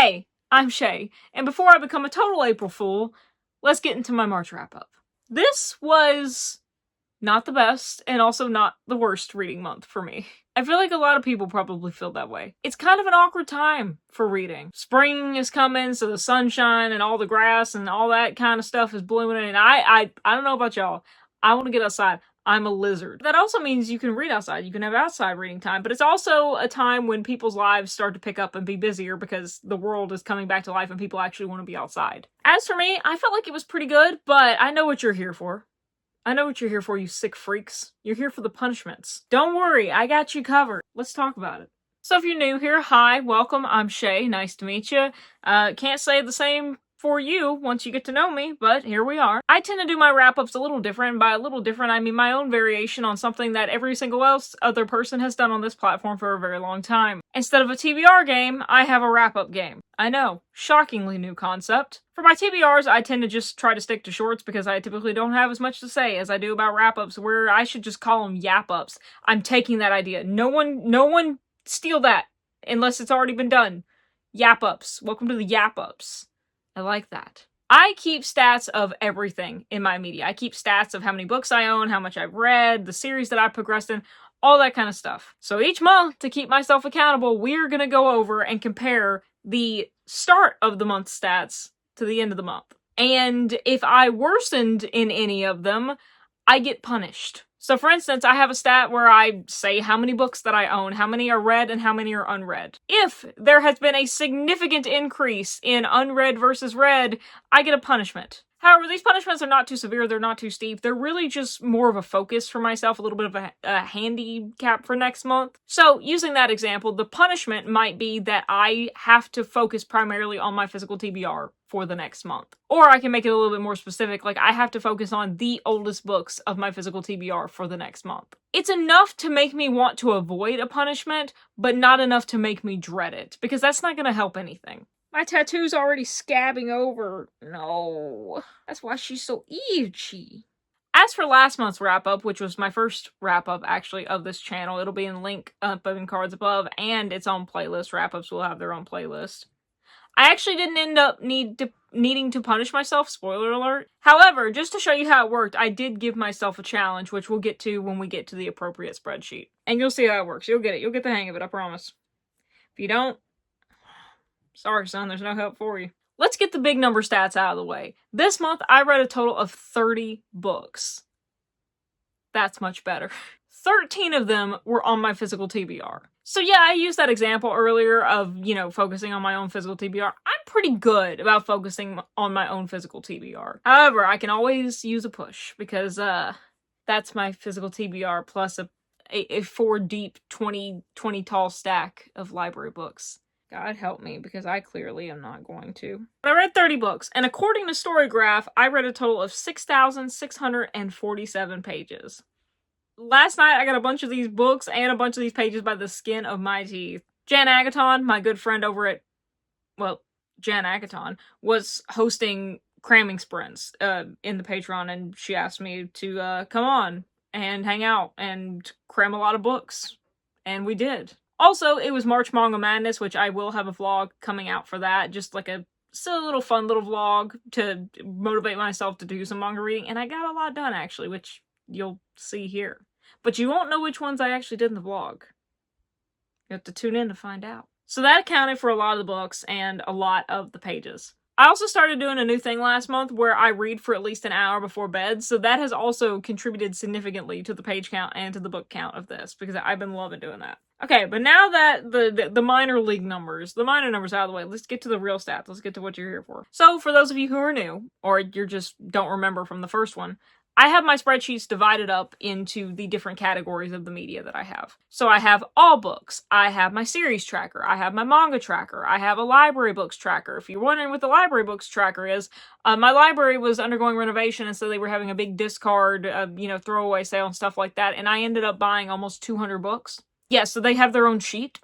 Hey, I'm Chey, and before I become a total April Fool, let's get into my March wrap-up. This was not the best, and also not the worst reading month for me. I feel like a lot of people probably feel that way. It's kind of an awkward time for reading. Spring is coming, so the sunshine and all the grass and all that kind of stuff is blooming, and I don't know about y'all. I want to get outside. I'm a lizard. That also means you can read outside. You can have outside reading time, but it's also a time when people's lives start to pick up and be busier because the world is coming back to life and people actually want to be outside. As for me, I felt like it was pretty good, but I know what you're here for. I know what you're here for, you sick freaks. You're here for the punishments. Don't worry, I got you covered. Let's talk about it. So if you're new here, hi, welcome, I'm Chey, nice to meet you. Can't say the same for you once you get to know me, but here we are. I tend to do my wrap-ups a little different, and by a little different, I mean my own variation on something that every single other person has done on this platform for a very long time. Instead of a TBR game, I have a wrap-up game. I know, shockingly new concept. For my TBRs, I tend to just try to stick to shorts because I typically don't have as much to say as I do about wrap-ups, where I should just call them yap-ups. I'm taking that idea. No one steal that unless it's already been done. Yap-ups. Welcome to the yap-ups. I like that. I keep stats of everything in my media. I keep stats of how many books I own, how much I've read, the series that I've progressed in, all that kind of stuff. So each month, to keep myself accountable, we're gonna go over and compare the start of the month stats to the end of the month. And if I worsened in any of them, I get punished. So for instance, I have a stat where I say how many books that I own, how many are read, and how many are unread. If there has been a significant increase in unread versus read, I get a punishment. However, these punishments are not too severe, they're not too steep, they're really just more of a focus for myself, a little bit of a handicap for next month. So, using that example, the punishment might be that I have to focus primarily on my physical TBR for the next month. Or I can make it a little bit more specific, like I have to focus on the oldest books of my physical TBR for the next month. It's enough to make me want to avoid a punishment, but not enough to make me dread it, because that's not going to help anything. My tattoo's already scabbing over. No. That's why she's so itchy. As for last month's wrap-up, which was my first wrap-up, actually, of this channel, it'll be in link up in cards above, and its own playlist. Wrap-ups will have their own playlist. I actually didn't end up needing to punish myself, spoiler alert. However, just to show you how it worked, I did give myself a challenge, which we'll get to when we get to the appropriate spreadsheet. And you'll see how it works. You'll get it. You'll get the hang of it, I promise. If you don't, sorry, son, there's no help for you. Let's get the big number stats out of the way. This month, I read a total of 30 books. That's much better. 13 of them were on my physical TBR. So yeah, I used that example earlier of, focusing on my own physical TBR. I'm pretty good about focusing on my own physical TBR. However, I can always use a push, because that's my physical TBR plus a 4 deep, 20 tall stack of library books. God help me, because I clearly am not going to. But I read 30 books, and according to Storygraph, I read a total of 6,647 pages. Last night, I got a bunch of these books and a bunch of these pages by the skin of my teeth. Jan Agaton, my good friend over at, Jan Agaton, was hosting cramming sprints in the Patreon, and she asked me to come on and hang out and cram a lot of books. And we did. Also, it was March Manga Madness, which I will have a vlog coming out for that. Just like a silly little fun little vlog to motivate myself to do some manga reading. And I got a lot done, actually, which you'll see here. But you won't know which ones I actually did in the vlog. You have to tune in to find out. So that accounted for a lot of the books and a lot of the pages. I also started doing a new thing last month where I read for at least an hour before bed, so that has also contributed significantly to the page count and to the book count of this, because I've been loving doing that. Okay, but now that the minor league numbers, the minor numbers out of the way, let's get to the real stats. Let's get to what you're here for. So, for those of you who are new, or you just don't remember from the first one, I have my spreadsheets divided up into the different categories of the media that I have. So I have all books, I have my series tracker, I have my manga tracker, I have a library books tracker. If you're wondering what the library books tracker is, my library was undergoing renovation, and so they were having a big discard, throwaway sale and stuff like that, and I ended up buying almost 200 books. Yeah, so they have their own sheet.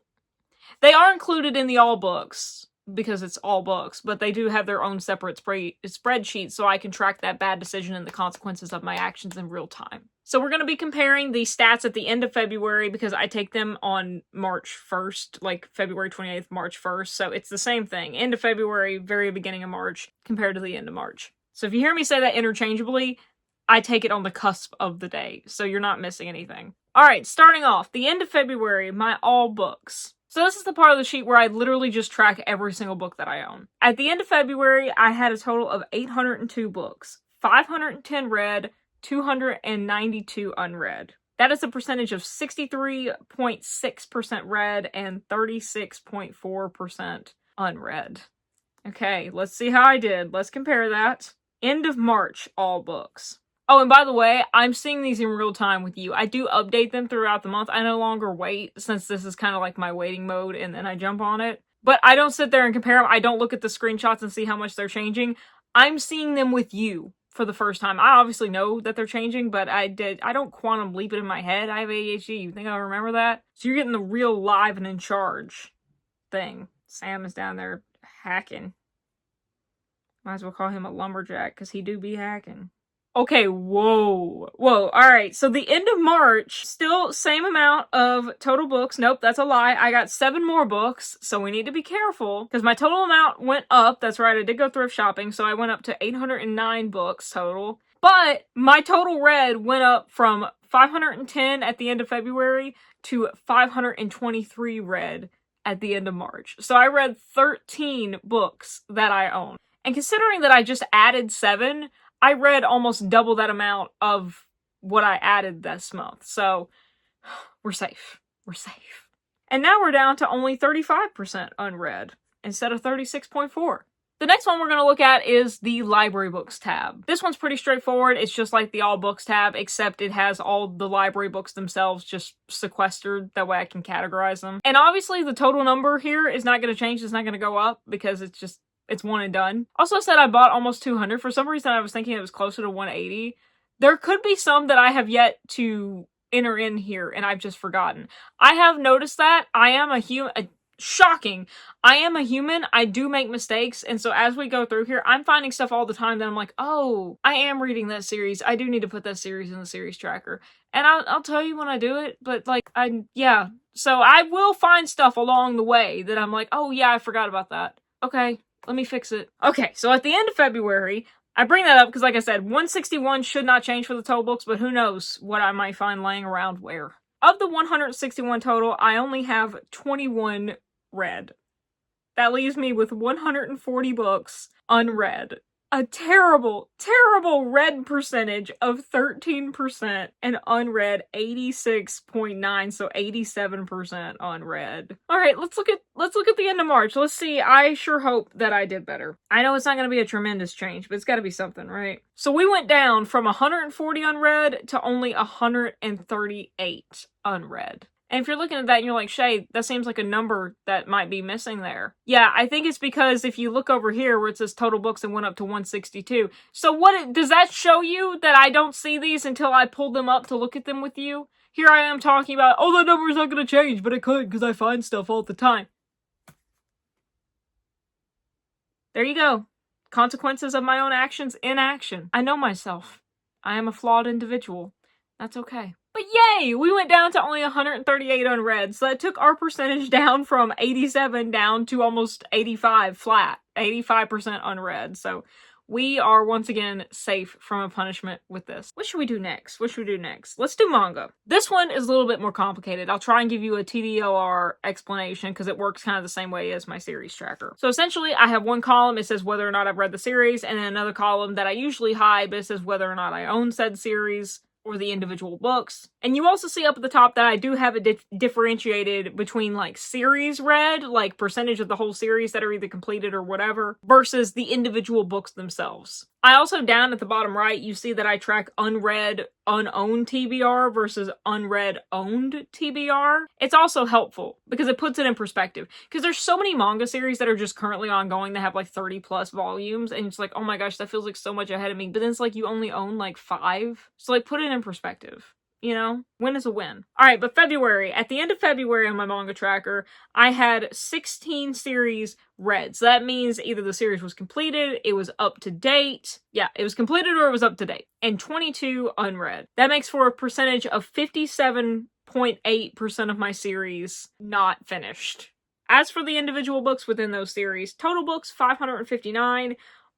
They are included in the all books. because it's all books, but they do have their own separate spreadsheet so I can track that bad decision and the consequences of my actions in real time. So we're going to be comparing the stats at the end of February because I take them on March 1st, like February 28th, March 1st. So it's the same thing. End of February, very beginning of March compared to the end of March. So if you hear me say that interchangeably, I take it on the cusp of the day. So you're not missing anything. All right, starting off, the end of February, my all books. So this is the part of the sheet where I literally just track every single book that I own. At the end of February, I had a total of 802 books, 510 read, 292 unread. That is a percentage of 63.6% read and 36.4% unread. Okay, let's see how I did. Let's compare that. End of March, all books. Oh, and by the way, I'm seeing these in real time with you. I do update them throughout the month. I no longer wait, since this is kind of like my waiting mode, and then I jump on it. But I don't sit there and compare them. I don't look at the screenshots and see how much they're changing. I'm seeing them with you for the first time. I obviously know that they're changing, but I don't quantum leap it in my head. I have ADHD. You think I'll remember that? So you're getting the real live and in charge thing. Sam is down there hacking. Might as well call him a lumberjack, because he do be hacking. Okay, whoa. Alright, so the end of March, still same amount of total books. Nope, that's a lie. I got 7 more books, so we need to be careful, because my total amount went up. That's right, I did go thrift shopping, so I went up to 809 books total. But my total read went up from 510 at the end of February to 523 read at the end of March. So I read 13 books that I own. And considering that I just added 7, I read almost double that amount of what I added this month. So we're safe. We're safe. And now we're down to only 35% unread instead of 36.4. The next one we're going to look at is the library books tab. This one's pretty straightforward. It's just like the all books tab, except it has all the library books themselves just sequestered. That way I can categorize them. And obviously the total number here is not going to change. It's not going to go up because it's one and done. Also said I bought almost 200. For some reason I was thinking it was closer to 180. There could be some that I have yet to enter in here and I've just forgotten. I have noticed that. I am a human. Shocking. I am a human. I do make mistakes. And so as we go through here, I'm finding stuff all the time that I'm like, oh, I am reading that series. I do need to put that series in the series tracker. And I'll tell you when I do it. But like, yeah. So I will find stuff along the way that I'm like, oh yeah, I forgot about that. Okay. Let me fix it. Okay, so at the end of February, I bring that up because, like I said, 161 should not change for the total books, but who knows what I might find laying around where. Of the 161 total, I only have 21 read. That leaves me with 140 books unread. A terrible, terrible read percentage of 13% and unread 86.9, so 87% unread. Alright, let's look at the end of March. Let's see. I sure hope that I did better. I know it's not going to be a tremendous change, but it's got to be something, right? So we went down from 140 unread to only 138 unread. And if you're looking at that and you're like, Chey, that seems like a number that might be missing there. Yeah, I think it's because if you look over here where it says total books and went up to 162. So does that show you that I don't see these until I pull them up to look at them with you? Here I am talking about, oh, that number's not going to change, but it could because I find stuff all the time. There you go. Consequences of my own actions in action. I know myself. I am a flawed individual. That's okay. But yay! We went down to only 138 unread, so that took our percentage down from 87 down to almost 85 flat. 85% unread, so we are once again safe from a punishment with this. What should we do next? Let's do manga. This one is a little bit more complicated. I'll try and give you a TDLR explanation because it works kind of the same way as my series tracker. So essentially, I have one column, it says whether or not I've read the series, and then another column that I usually hide, but it says whether or not I own said series, or the individual books. And you also see up at the top that I do have it differentiated between like series read, like percentage of the whole series that are either completed or whatever, versus the individual books themselves. I also, down at the bottom right, you see that I track unread, unowned TBR versus unread, owned TBR. It's also helpful because it puts it in perspective. Because there's so many manga series that are just currently ongoing that have like 30 plus volumes, and it's like, oh my gosh, that feels like so much ahead of me. But then it's like you only own like 5. So like put it in perspective. You know, win is a win. Alright, but February. At the end of February on my manga tracker, I had 16 series read. So that means either the series was completed, it was up to date. Yeah, it was completed or it was up to date. And 22 unread. That makes for a percentage of 57.8% of my series not finished. As for the individual books within those series, total books 559,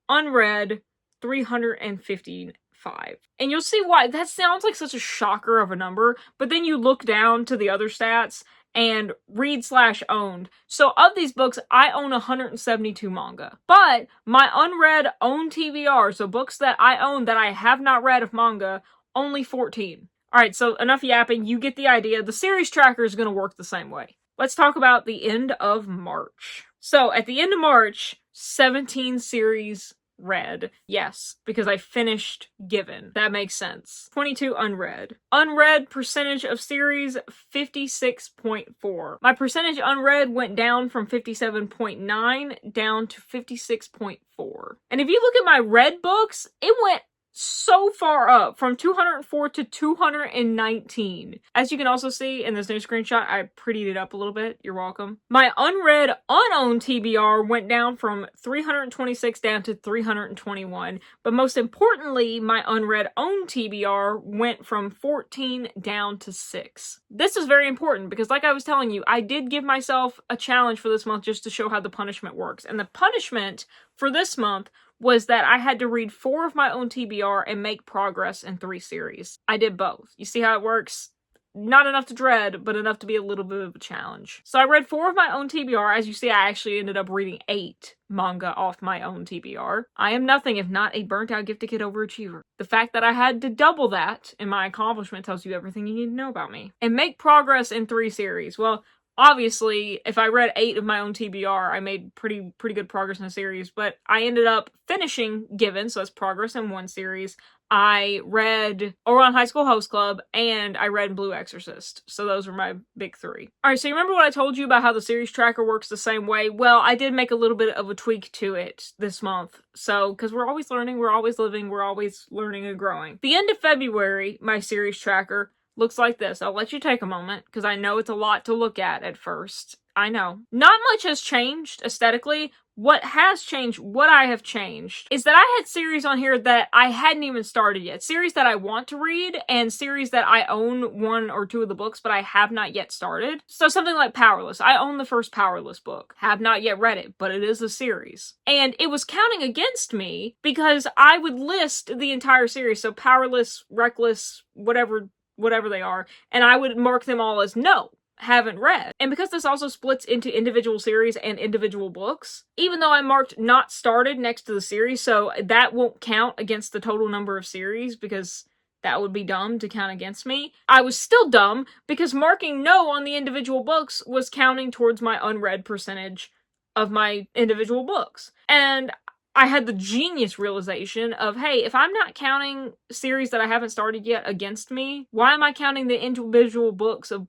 unread 355. And you'll see why that sounds like such a shocker of a number, but then you look down to the other stats and read/owned. So of these books, I own 172 manga. But my unread owned TBR, so books that I own that I have not read of manga, only 14. Alright, so enough yapping, you get the idea. The series tracker is going to work the same way. Let's talk about the end of March. So at the end of March, 17 series read. Yes, because I finished Given. That makes sense. 22 unread. Unread percentage of series, 56.4. My percentage unread went down from 57.9 down to 56.4. And if you look at my read books, it went so far up, from 204 to 219. As you can also see in this new screenshot, I prettied it up a little bit. You're welcome. My unread, unowned TBR went down from 326 down to 321. But most importantly, my unread owned TBR went from 14 down to 6. This is very important because, like I was telling you, I did give myself a challenge for this month just to show how the punishment works. And the punishment for this month was that I had to read 4 of my own TBR and make progress in 3 series. I did both. You see how it works? Not enough to dread, but enough to be a little bit of a challenge. So I read 4 of my own TBR. As you see, I actually ended up reading 8 manga off my own TBR. I am nothing if not a burnt-out gifted kid overachiever. The fact that I had to double that in my accomplishment tells you everything you need to know about me. And make progress in 3 series. Well, obviously, if I read 8 of my own TBR, I made pretty good progress in the series, but I ended up finishing Given, so that's progress in 1 series. I read Ouran High School Host Club, and I read Blue Exorcist. So those were my big 3. Alright, so you remember what I told you about how the series tracker works the same way? Well, I did make a little bit of a tweak to it this month. So, because we're always learning, we're always living, we're always learning and growing. The end of February, my series tracker looks like this. I'll let you take a moment, because I know it's a lot to look at first. I know. Not much has changed aesthetically. What has changed, what I have changed, is that I had series on here that I hadn't even started yet. Series that I want to read, and series that I own 1 or 2 of the books, but I have not yet started. So something like Powerless. I own the first Powerless book. Have not yet read it, but it is a series. And it was counting against me, because I would list the entire series. So Powerless, Reckless, whatever they are, and I would mark them all as no, haven't read. And because this also splits into individual series and individual books, even though I marked not started next to the series, so that won't count against the total number of series, because that would be dumb to count against me. I was still dumb, because marking no on the individual books was counting towards my unread percentage of my individual books. And I had the genius realization of, hey, if I'm not counting series that I haven't started yet against me, why am I counting the individual books of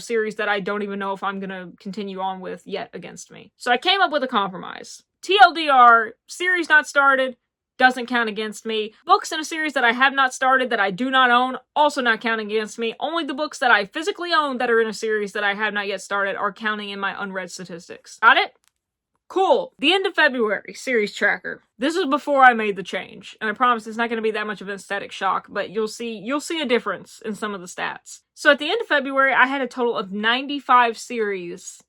series that I don't even know if I'm gonna continue on with yet against me? So I came up with a compromise. TLDR, series not started, doesn't count against me. Books in a series that I have not started, that I do not own, also not counting against me. Only the books that I physically own that are in a series that I have not yet started are counting in my unread statistics. Got it? Cool. The end of February, series tracker. This is before I made the change, and I promise it's not going to be that much of an aesthetic shock, but you'll see a difference in some of the stats. So at the end of February, I had a total of 95 series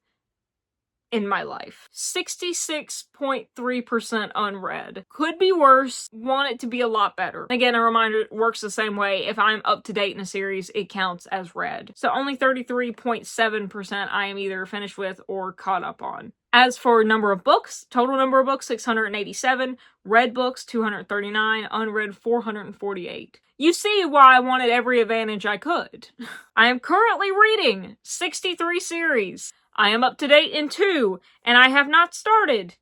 in my life. 66.3% unread. Could be worse. Want it to be a lot better. Again, a reminder, it works the same way. If I'm up to date in a series, it counts as read. So only 33.7% I am either finished with or caught up on. As for number of books, total number of books, 687. Read books, 239. Unread, 448. You see why I wanted every advantage I could. I am currently reading 63 series. I am up to date in 2, and I have not started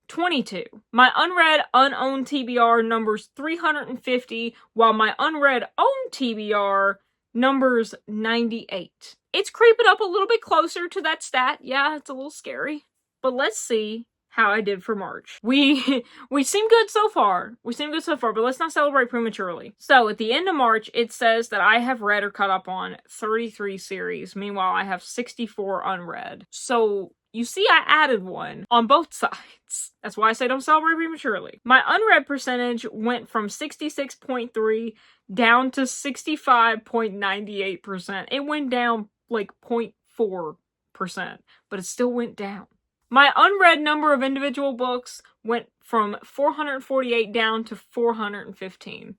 22. My unread, unowned TBR numbers 350, while my unread owned TBR numbers 98. It's creeping up a little bit closer to that stat. Yeah, it's a little scary. But let's see how I did for March. We seem good so far. But let's not celebrate prematurely. So at the end of March, it says that I have read or caught up on 33 series. Meanwhile, I have 64 unread. So you see, I added one on both sides. That's why I say don't celebrate prematurely. My unread percentage went from 66.3 down to 65.98%. It went down like 0.4%, but it still went down. My unread number of individual books went from 448 down to 415.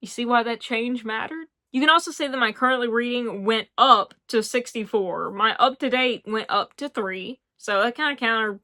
You see why that change mattered? You can also say that my currently reading went up to 64. My up-to-date went up to 3. So that kind of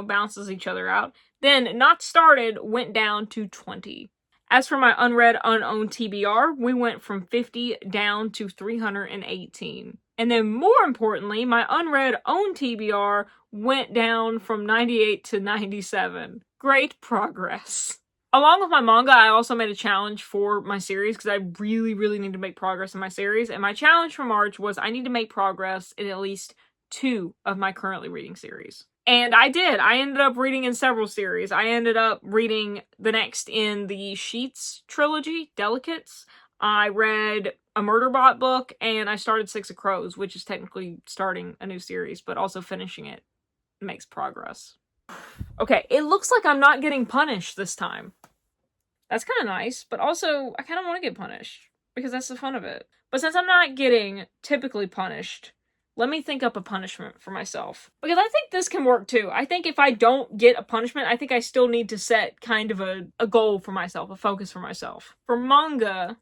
balances each other out. Then not started went down to 20. As for my unread unowned TBR, we went from 50 down to 318. And then more importantly, my unread owned TBR went down from 98 to 97. Great progress. Along with my manga, I also made a challenge for my series because I really, really need to make progress in my series. And my challenge for March was I need to make progress in at least 2 of my currently reading series. And I did. I ended up reading in several series. I ended up reading the next in the Sheets trilogy, Delicates. I read a Murderbot book, and I started Six of Crows, which is technically starting a new series, but also finishing it makes progress. Okay, it looks like I'm not getting punished this time. That's kind of nice, but also I kind of want to get punished, because that's the fun of it. But since I'm not getting typically punished, let me think up a punishment for myself. Because I think this can work too. I think if I don't get a punishment, I think I still need to set kind of a goal for myself, a focus for myself. For manga,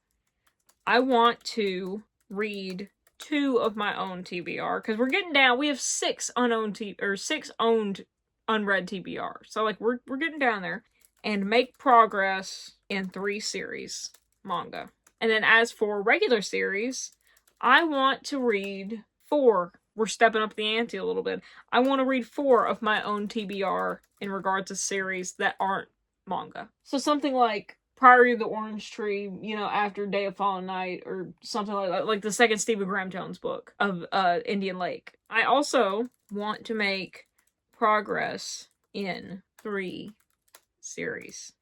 I want to read 2 of my own TBR, because we're getting down. We have 6 6 owned unread TBR. So like we're getting down there, and make progress in 3 series manga. And then as for regular series, I want to read 4. We're stepping up the ante a little bit. I want to read 4 of my own TBR in regards to series that aren't manga. So something like Priory of the Orange Tree, after Day of Fallen Night, or something like that, like the second Stephen Graham Jones book of Indian Lake. I also want to make progress in 3 series.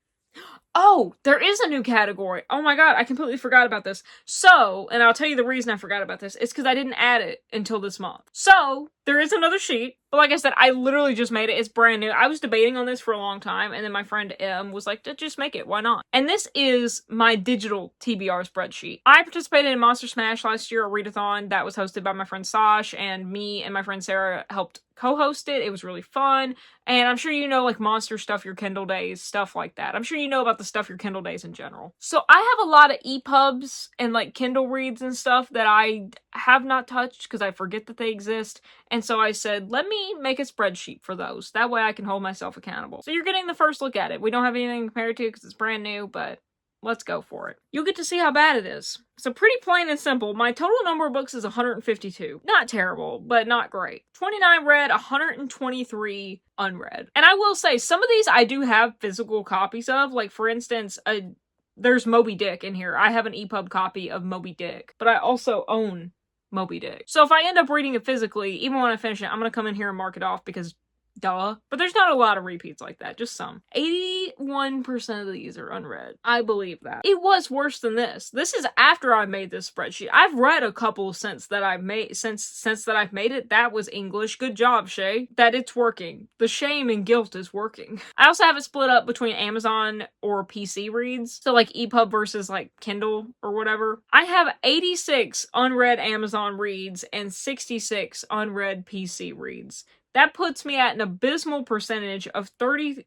Oh, there is a new category. Oh my god, I completely forgot about this. So, and I'll tell you the reason I forgot about this. It's because I didn't add it until this month. So, there is another sheet. But like I said, I literally just made it. It's brand new. I was debating on this for a long time. And then my friend M was like, just make it. Why not? And this is my digital TBR spreadsheet. I participated in Monster Smash last year, a readathon that was hosted by my friend Sash. And me and my friend Sarah helped co-host it. It was really fun. And I'm sure you know, like, Monster Stuff Your Kindle Days, stuff like that. I'm sure you know about the Stuff Your Kindle Days in general. So I have a lot of EPUBs and, like, Kindle reads and stuff that I have not touched because I forget that they exist. And so I said, let me make a spreadsheet for those. That way I can hold myself accountable. So you're getting the first look at it. We don't have anything to compare it to because it's brand new, but let's go for it. You'll get to see how bad it is. So pretty plain and simple. My total number of books is 152. Not terrible, but not great. 29 read, 123 unread. And I will say, some of these I do have physical copies of. Like, for instance, there's Moby Dick in here. I have an EPUB copy of Moby Dick, but I also own Moby Dick. So if I end up reading it physically, even when I finish it, I'm going to come in here and mark it off because duh. But there's not a lot of repeats like that, just some. 81% of these are unread. I believe that. It was worse than this. This is after I made this spreadsheet. I've read a couple since that I've made that I've made it. That was English. Good job, Chey. That it's working. The shame and guilt is working. I also have it split up between Amazon or PC reads. So like EPUB versus like Kindle or whatever. I have 86 unread Amazon reads and 66 unread PC reads. That puts me at an abysmal percentage of 13%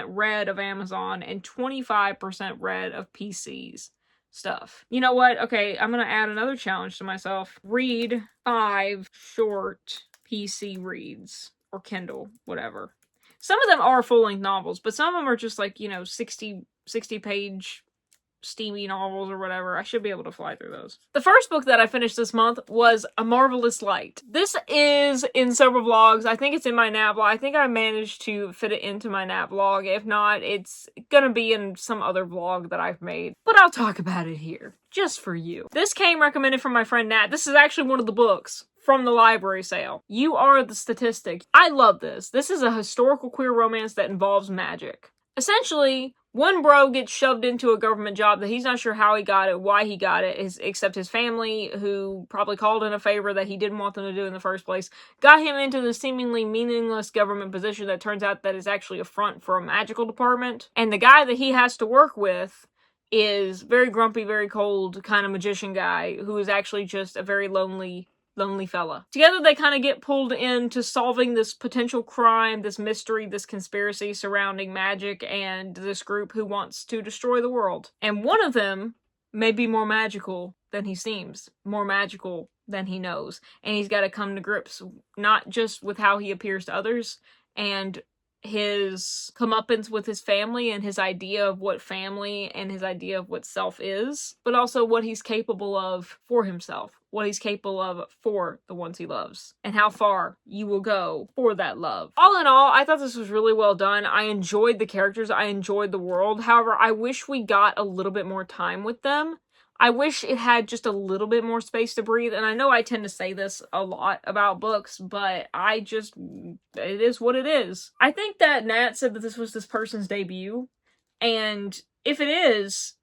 read of Amazon and 25% read of PC's stuff. You know what? Okay, I'm going to add another challenge to myself. Read 5 short PC reads. Or Kindle, whatever. Some of them are full-length novels, but some of them are just like, 60-page steamy novels or whatever. I should be able to fly through those. The first book that I finished this month was A Marvelous Light. This is in several vlogs. I think it's in my nap vlog. I think I managed to fit it into my nap vlog. If not, it's gonna be in some other vlog that I've made. But I'll talk about it here, just for you. This came recommended from my friend Nat. This is actually one of the books from the library sale. You are the statistic. I love this. This is a historical queer romance that involves magic. Essentially, one bro gets shoved into a government job that he's not sure how he got it, why he got it, except his family, who probably called in a favor that he didn't want them to do in the first place, got him into the seemingly meaningless government position that turns out that is actually a front for a magical department. And the guy that he has to work with is very grumpy, very cold kind of magician guy who is actually just a very lonely fella. Together they kind of get pulled into solving this potential crime, this mystery, this conspiracy surrounding magic and this group who wants to destroy the world. And one of them may be more magical than he seems, more magical than he knows. And he's got to come to grips not just with how he appears to others and his comeuppance with his family and his idea of what family and his idea of what self is, but also what he's capable of for himself, what he's capable of for the ones he loves, and how far you will go for that love. All in all, I thought this was really well done. I enjoyed the characters, I enjoyed the world. However, I wish we got a little bit more time with them. I wish it had just a little bit more space to breathe, and I know I tend to say this a lot about books, but it is what it is. I think that Nat said that this was this person's debut, and if it is,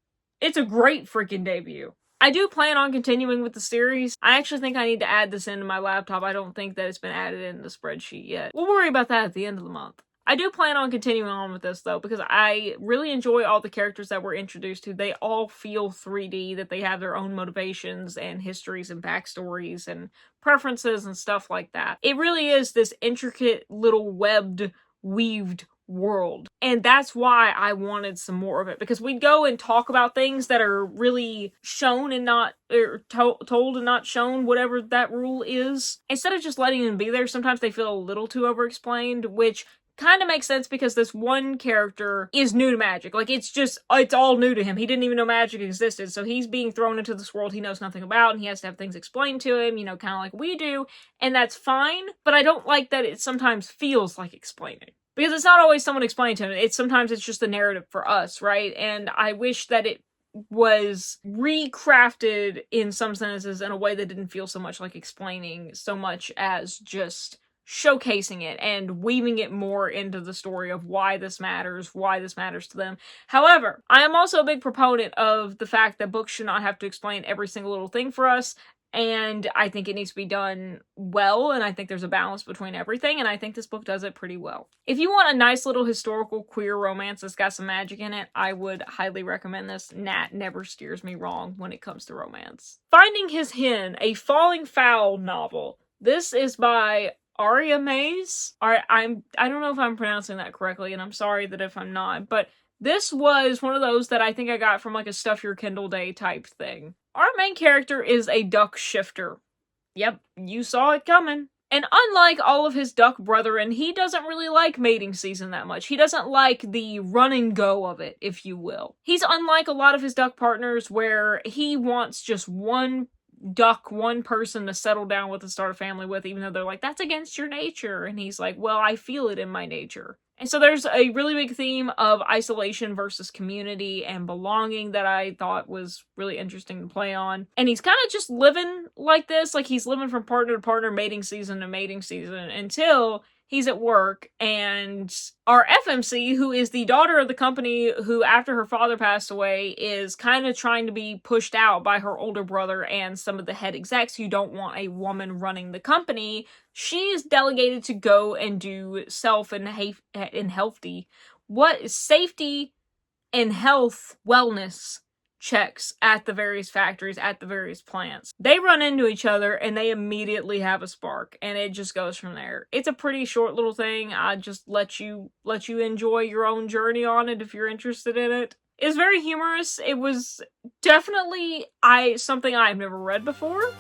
it's a great freaking debut. I do plan on continuing with the series. I actually think I need to add this into my laptop. I don't think that it's been added in the spreadsheet yet. We'll worry about that at the end of the month. I do plan on continuing on with this, though, because I really enjoy all the characters that we're introduced to. They all feel 3D, that they have their own motivations and histories and backstories and preferences and stuff like that. It really is this intricate little webbed, weaved world. And that's why I wanted some more of it, because we'd go and talk about things that are really shown and not, or told and not shown, whatever that rule is. Instead of just letting them be there, sometimes they feel a little too over-explained, which kind of makes sense because this one character is new to magic. Like, it's all new to him. He didn't even know magic existed, so he's being thrown into this world he knows nothing about, and he has to have things explained to him, kind of like we do, and that's fine, but I don't like that it sometimes feels like explaining. Because it's not always someone explaining to him, sometimes it's just a narrative for us, right? And I wish that it was recrafted in some sentences in a way that didn't feel so much like explaining, so much as just showcasing it and weaving it more into the story of why this matters to them. However, I am also a big proponent of the fact that books should not have to explain every single little thing for us, and I think it needs to be done well, and I think there's a balance between everything, and I think this book does it pretty well. If you want a nice little historical queer romance that's got some magic in it, I would highly recommend this. Nat never steers me wrong when it comes to romance. Finding His Hen, a Falling Fowl novel. This is by Aria Mays. I don't know if I'm pronouncing that correctly, and I'm sorry that if I'm not, but this was one of those that I think I got from like a Stuff Your Kindle Day type thing. Our main character is a duck shifter. Yep, you saw it coming. And unlike all of his duck brethren, he doesn't really like mating season that much. He doesn't like the run and go of it, if you will. He's unlike a lot of his duck partners where he wants just one person to settle down with and start a family with, even though they're like, that's against your nature. And he's like, well, I feel it in my nature. And so there's a really big theme of isolation versus community and belonging that I thought was really interesting to play on. And he's kind of just living like this, like he's living from partner to partner, mating season to mating season, until he's at work, and our FMC, who is the daughter of the company who, after her father passed away, is kind of trying to be pushed out by her older brother and some of the head execs who don't want a woman running the company. She is delegated to go and do safety and health wellness checks at the various factories, at the various plants. They run into each other and they immediately have a spark, and it just goes from there. It's a pretty short little thing. I just let you enjoy your own journey on it if you're interested in it. It's very humorous. It was definitely something I've never read before. .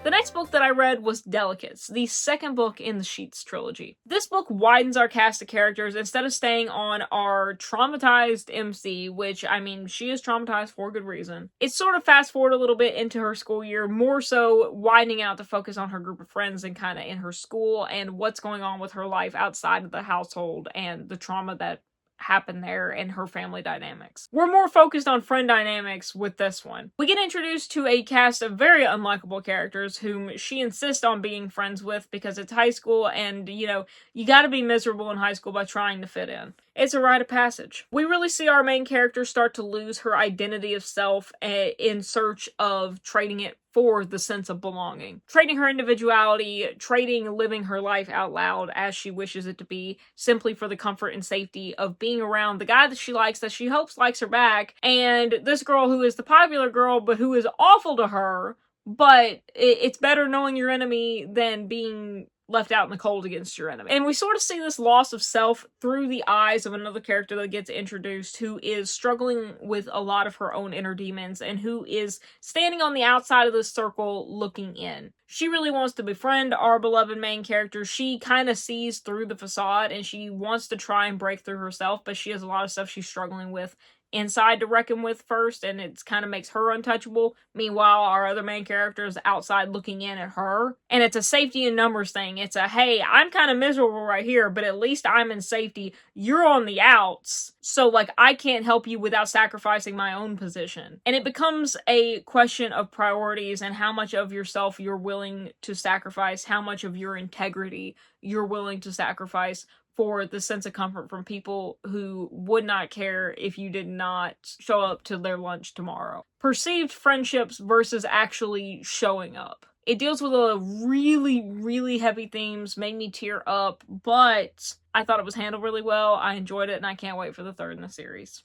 The next book that I read was Delicates, the second book in the Sheets trilogy. This book widens our cast of characters instead of staying on our traumatized MC, which, I mean, she is traumatized for good reason. It's sort of fast forward a little bit into her school year, more so widening out to focus on her group of friends and kind of in her school and what's going on with her life outside of the household and the trauma that happen there and her family dynamics. We're more focused on friend dynamics with this one. We get introduced to a cast of very unlikable characters whom she insists on being friends with because it's high school and, you know, you gotta be miserable in high school by trying to fit in. It's a rite of passage. We really see our main character start to lose her identity of self in search of trading it for the sense of belonging. Trading her individuality, trading living her life out loud as she wishes it to be, simply for the comfort and safety of being around the guy that she likes, that she hopes likes her back, and this girl who is the popular girl, but who is awful to her, but it's better knowing your enemy than being left out in the cold against your enemy. And we sort of see this loss of self through the eyes of another character that gets introduced who is struggling with a lot of her own inner demons and who is standing on the outside of this circle looking in. She really wants to befriend our beloved main character. She kind of sees through the facade and she wants to try and break through herself, but she has a lot of stuff she's struggling with inside to reckon with first, and it kind of makes her untouchable. Meanwhile, our other main character is outside looking in at her. And it's a safety in numbers thing. It's a, hey, I'm kind of miserable right here, but at least I'm in safety. You're on the outs, so, like, I can't help you without sacrificing my own position. And it becomes a question of priorities and how much of yourself you're willing to sacrifice, how much of your integrity you're willing to sacrifice for the sense of comfort from people who would not care if you did not show up to their lunch tomorrow. Perceived friendships versus actually showing up. It deals with a really, really heavy themes, made me tear up, but I thought it was handled really well. I enjoyed it, and I can't wait for the third in the series.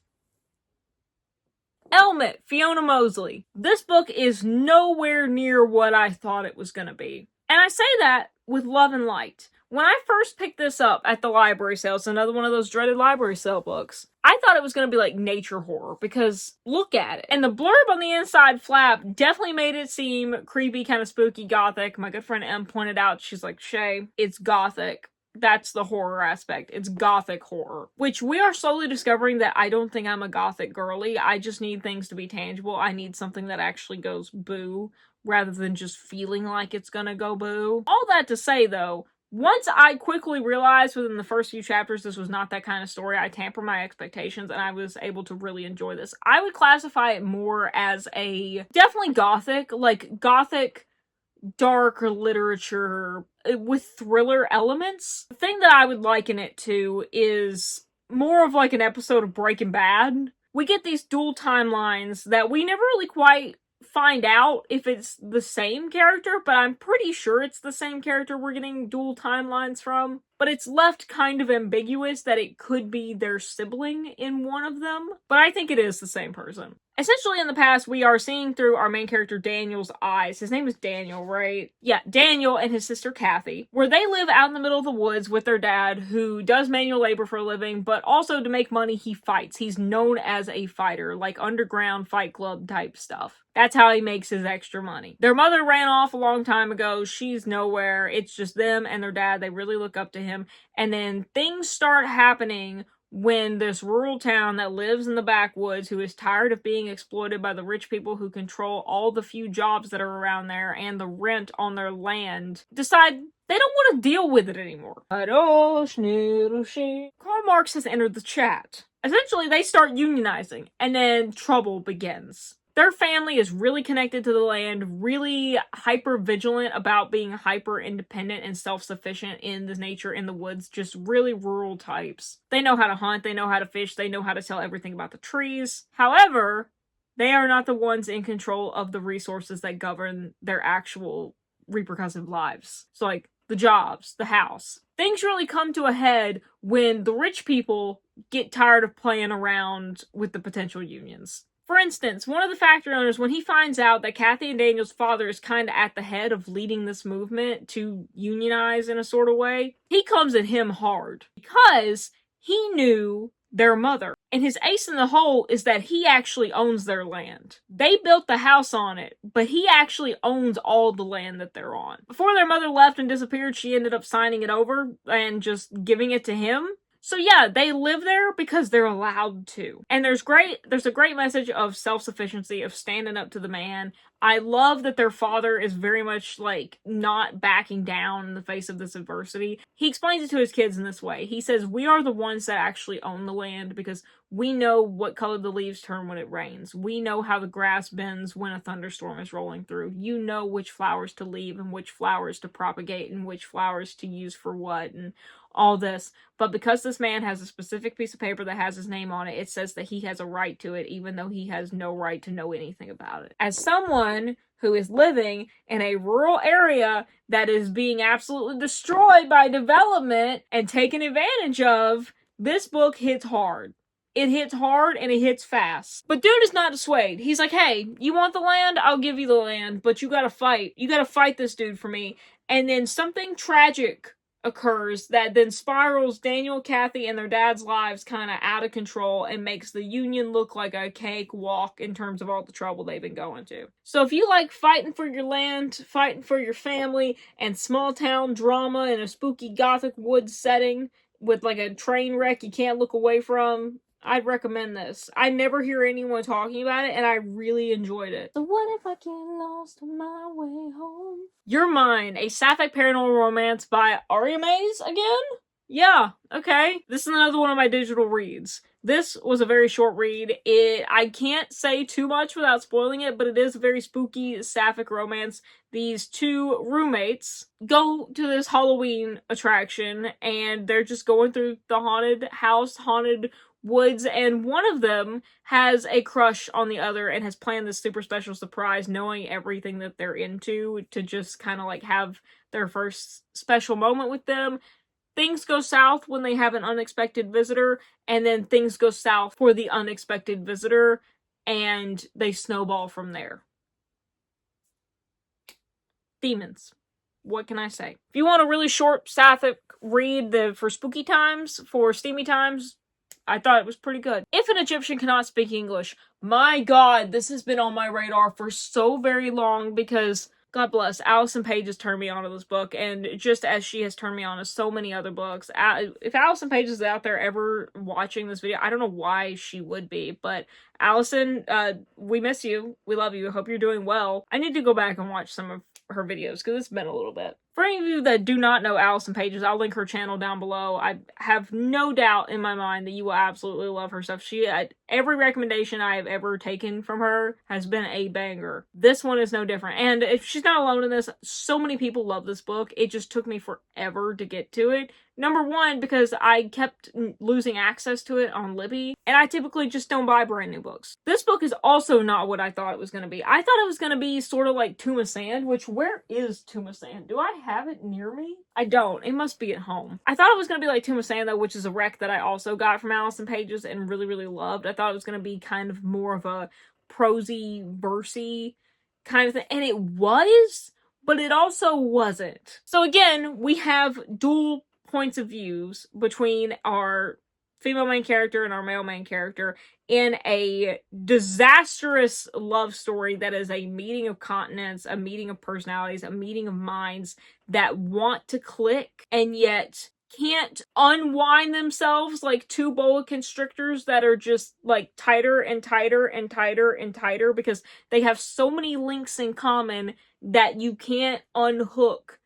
Element, Fiona Mosley. This book is nowhere near what I thought it was going to be. And I say that with love and light. When I first picked this up at the library sale, it's another one of those dreaded library sale books, I thought it was going to be like nature horror, because look at it. And the blurb on the inside flap definitely made it seem creepy, kind of spooky, gothic. My good friend Em pointed out, she's like, Chey, it's gothic. That's the horror aspect. It's gothic horror. Which we are slowly discovering that I don't think I'm a gothic girly. I just need things to be tangible. I need something that actually goes boo, rather than just feeling like it's gonna go boo. All that to say, though, once I quickly realized within the first few chapters this was not that kind of story, I tempered my expectations and I was able to really enjoy this. I would classify it more as a, definitely gothic, like gothic dark literature with thriller elements. The thing that I would liken it to is more of like an episode of Breaking Bad. We get these dual timelines that we never really quite find out if it's the same character, but I'm pretty sure it's the same character we're getting dual timelines from. But it's left kind of ambiguous that it could be their sibling in one of them. But I think it is the same person. Essentially, in the past, we are seeing through our main character Daniel's eyes. His name is Daniel, right? Yeah, Daniel and his sister Kathy, where they live out in the middle of the woods with their dad, who does manual labor for a living, but also to make money, he fights. He's known as a fighter, like underground fight club type stuff. That's how he makes his extra money. Their mother ran off a long time ago. She's nowhere. It's just them and their dad. They really look up to him. And then things start happening when this rural town that lives in the backwoods, who is tired of being exploited by the rich people who control all the few jobs that are around there and the rent on their land, decide they don't want to deal with it anymore. Karl Marx has entered the chat. Essentially, they start unionizing, and then trouble begins. Their family is really connected to the land, really hyper-vigilant about being hyper-independent and self-sufficient in the nature in the woods, just really rural types. They know how to hunt, they know how to fish, they know how to tell everything about the trees. However, they are not the ones in control of the resources that govern their actual repercussive lives. So, like, the jobs, the house. Things really come to a head when the rich people get tired of playing around with the potential unions. For instance, one of the factory owners, when he finds out that Kathy and Daniel's father is kind of at the head of leading this movement to unionize in a sort of way, he comes at him hard because he knew their mother. And his ace in the hole is that he actually owns their land. They built the house on it, but he actually owns all the land that they're on. Before their mother left and disappeared, she ended up signing it over and just giving it to him. So yeah, they live there because they're allowed to. And there's a great message of self-sufficiency, of standing up to the man. I love that their father is very much, like, not backing down in the face of this adversity. He explains it to his kids in this way. He says, we are the ones that actually own the land because we know what color the leaves turn when it rains. We know how the grass bends when a thunderstorm is rolling through. You know which flowers to leave and which flowers to propagate and which flowers to use for what and all this. But because this man has a specific piece of paper that has his name on it, it says that he has a right to it, even though he has no right to know anything about it. As someone who is living in a rural area that is being absolutely destroyed by development and taken advantage of, this book hits hard. It hits hard and it hits fast. But dude is not dissuaded. He's like, hey, you want the land? I'll give you the land, but you gotta fight. You gotta fight this dude for me. And then something tragic occurs that then spirals Daniel, Kathy, and their dad's lives kind of out of control and makes the Union look like a cakewalk in terms of all the trouble they've been going to. So if you like fighting for your land, fighting for your family, and small town drama in a spooky gothic woods setting with like a train wreck you can't look away from, I'd recommend this. I never hear anyone talking about it, and I really enjoyed it. So what if I get lost on my way home? You're Mine, a sapphic paranormal romance by Aria Mays again? Yeah, okay. This is another one of my digital reads. This was a very short read. I can't say too much without spoiling it, but it is a very spooky sapphic romance. These two roommates go to this Halloween attraction, and they're just going through the haunted house, haunted woods, and one of them has a crush on the other and has planned this super special surprise, knowing everything that they're into, to just kind of like have their first special moment with them. Things go south when they have an unexpected visitor, and then things go south for the unexpected visitor, and they snowball from there. Demons. What can I say? If you want a really short sapphic read for spooky times, for steamy times, I thought it was pretty good. If an Egyptian cannot speak English, my god, this has been on my radar for so very long because, God bless, Allison Page has turned me on to this book, and just as she has turned me on to so many other books. If Allison Page is out there ever watching this video, I don't know why she would be, but Allison, we miss you. We love you. I hope you're doing well. I need to go back and watch some of her videos because it's been a little bit. For any of you that do not know Allison Pages, I'll link her channel down below. I have no doubt in my mind that you will absolutely love her stuff. Every recommendation I have ever taken from her has been a banger. This one is no different. And if she's not alone in this, so many people love this book. It just took me forever to get to it. Number one, because I kept losing access to it on Libby, and I typically just don't buy brand new books. This book is also not what I thought it was going to be. I thought it was going to be sort of like Tomb of Sand, which, where is Tomb of Sand? Do I have it near me? I don't. It must be at home. I thought it was going to be like Tomb of Sand, though, which is a rec that I also got from Allison Pages and really, really loved. I thought it was going to be kind of more of a prosy, versy kind of thing, and it was, but it also wasn't. So again, we have dual points of views between our female main character and our male main character in a disastrous love story that is a meeting of continents, a meeting of personalities, a meeting of minds that want to click and yet can't unwind themselves like two boa constrictors that are just like tighter and tighter and tighter and tighter because they have so many links in common that you can't unhook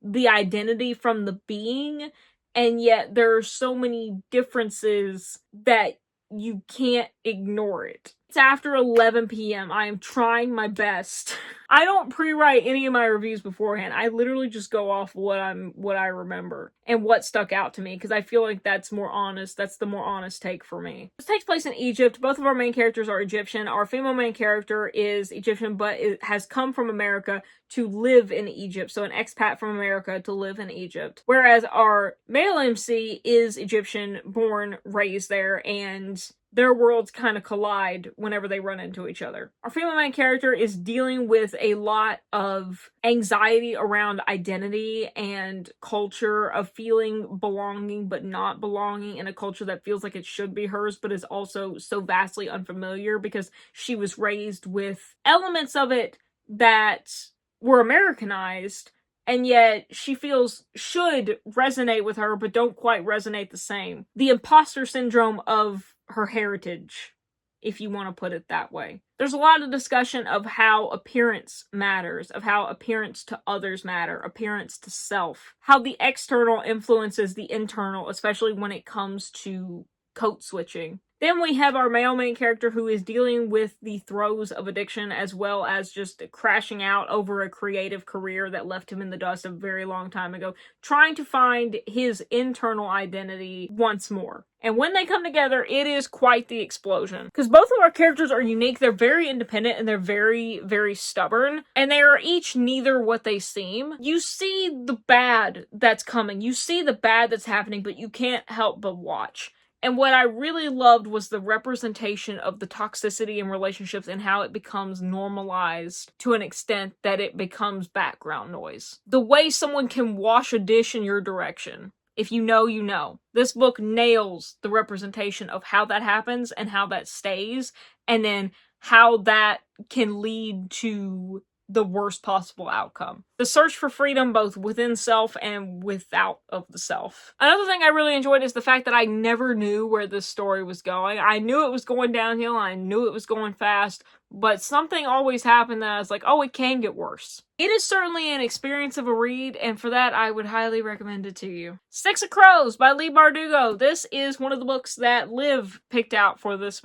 the identity from the being, and yet there are so many differences that you can't ignore it. It's after 11 p.m. I am trying my best. I don't pre-write any of my reviews beforehand. I literally just go off what I remember and what stuck out to me because I feel like that's more honest. That's the more honest take for me. This takes place in Egypt. Both of our main characters are Egyptian. Our female main character is Egyptian, but it has come from America to live in Egypt. So an expat from America to live in Egypt. Whereas our male MC is Egyptian, born, raised there, and their worlds kind of collide whenever they run into each other. Our female main character is dealing with a lot of anxiety around identity and culture, of feeling belonging but not belonging in a culture that feels like it should be hers but is also so vastly unfamiliar because she was raised with elements of it that were Americanized, and yet she feels should resonate with her but don't quite resonate the same. The imposter syndrome of her heritage, if you want to put it that way. There's a lot of discussion of how appearance matters, of how appearance to others matter, appearance to self, how the external influences the internal, especially when it comes to code switching. Then we have our male main character who is dealing with the throes of addiction as well as just crashing out over a creative career that left him in the dust a very long time ago, trying to find his internal identity once more. And when they come together, it is quite the explosion. Because both of our characters are unique, they're very independent, and they're very, very stubborn. And they are each neither what they seem. You see the bad that's coming, you see the bad that's happening, but you can't help but watch. And what I really loved was the representation of the toxicity in relationships and how it becomes normalized to an extent that it becomes background noise. The way someone can wash a dish in your direction. If you know, you know. This book nails the representation of how that happens and how that stays, and then how that can lead to the worst possible outcome. The search for freedom both within self and without of the self. Another thing I really enjoyed is the fact that I never knew where this story was going. I knew it was going downhill, I knew it was going fast, but something always happened that I was like, oh, it can get worse. It is certainly an experience of a read, and for that, I would highly recommend it to you. Six of Crows by Leigh Bardugo. This is one of the books that Liv picked out for this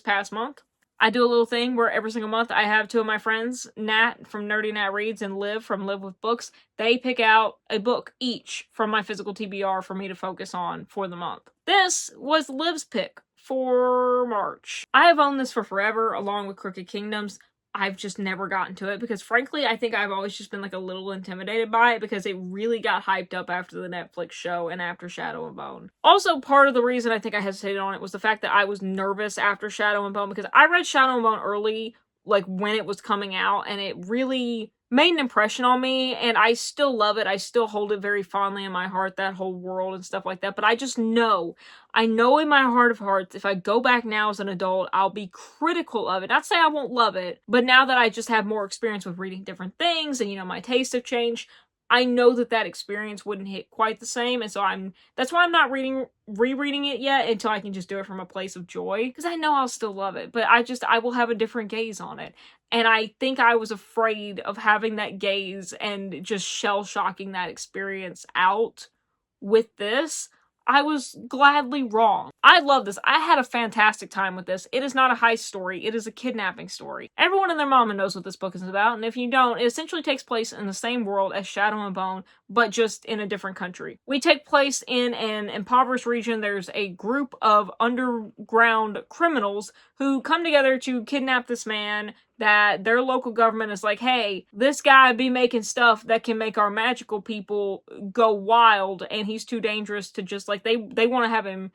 past month. I do a little thing where every single month I have two of my friends, Nat from Nerdy Nat Reads and Liv from Liv with Books. They pick out a book each from my physical TBR for me to focus on for the month. This was Liv's pick for March. I have owned this for forever, along with Crooked Kingdoms. I've just never gotten to it because frankly, I think I've always just been like a little intimidated by it because it really got hyped up after the Netflix show and after Shadow and Bone. Also, part of the reason I think I hesitated on it was the fact that I was nervous after Shadow and Bone because I read Shadow and Bone early, like when it was coming out, and it really made an impression on me, and I still love it. I still hold it very fondly in my heart, that whole world and stuff like that, but I just know, I know in my heart of hearts, if I go back now as an adult, I'll be critical of it. Not to say I won't love it, but now that I just have more experience with reading different things, and my tastes have changed, I know that experience wouldn't hit quite the same, and so that's why I'm not rereading it yet until I can just do it from a place of joy, because I know I'll still love it, but I will have a different gaze on it. And I think I was afraid of having that gaze and just shell-shocking that experience out with this. I was gladly wrong. I love this. I had a fantastic time with this. It is not a heist story. It is a kidnapping story. Everyone and their mama knows what this book is about, and if you don't, it essentially takes place in the same world as Shadow and Bone, but just in a different country. We take place in an impoverished region. There's a group of underground criminals who come together to kidnap this man that their local government is like, hey, this guy be making stuff that can make our magical people go wild, and he's too dangerous to just, like, they want to have him,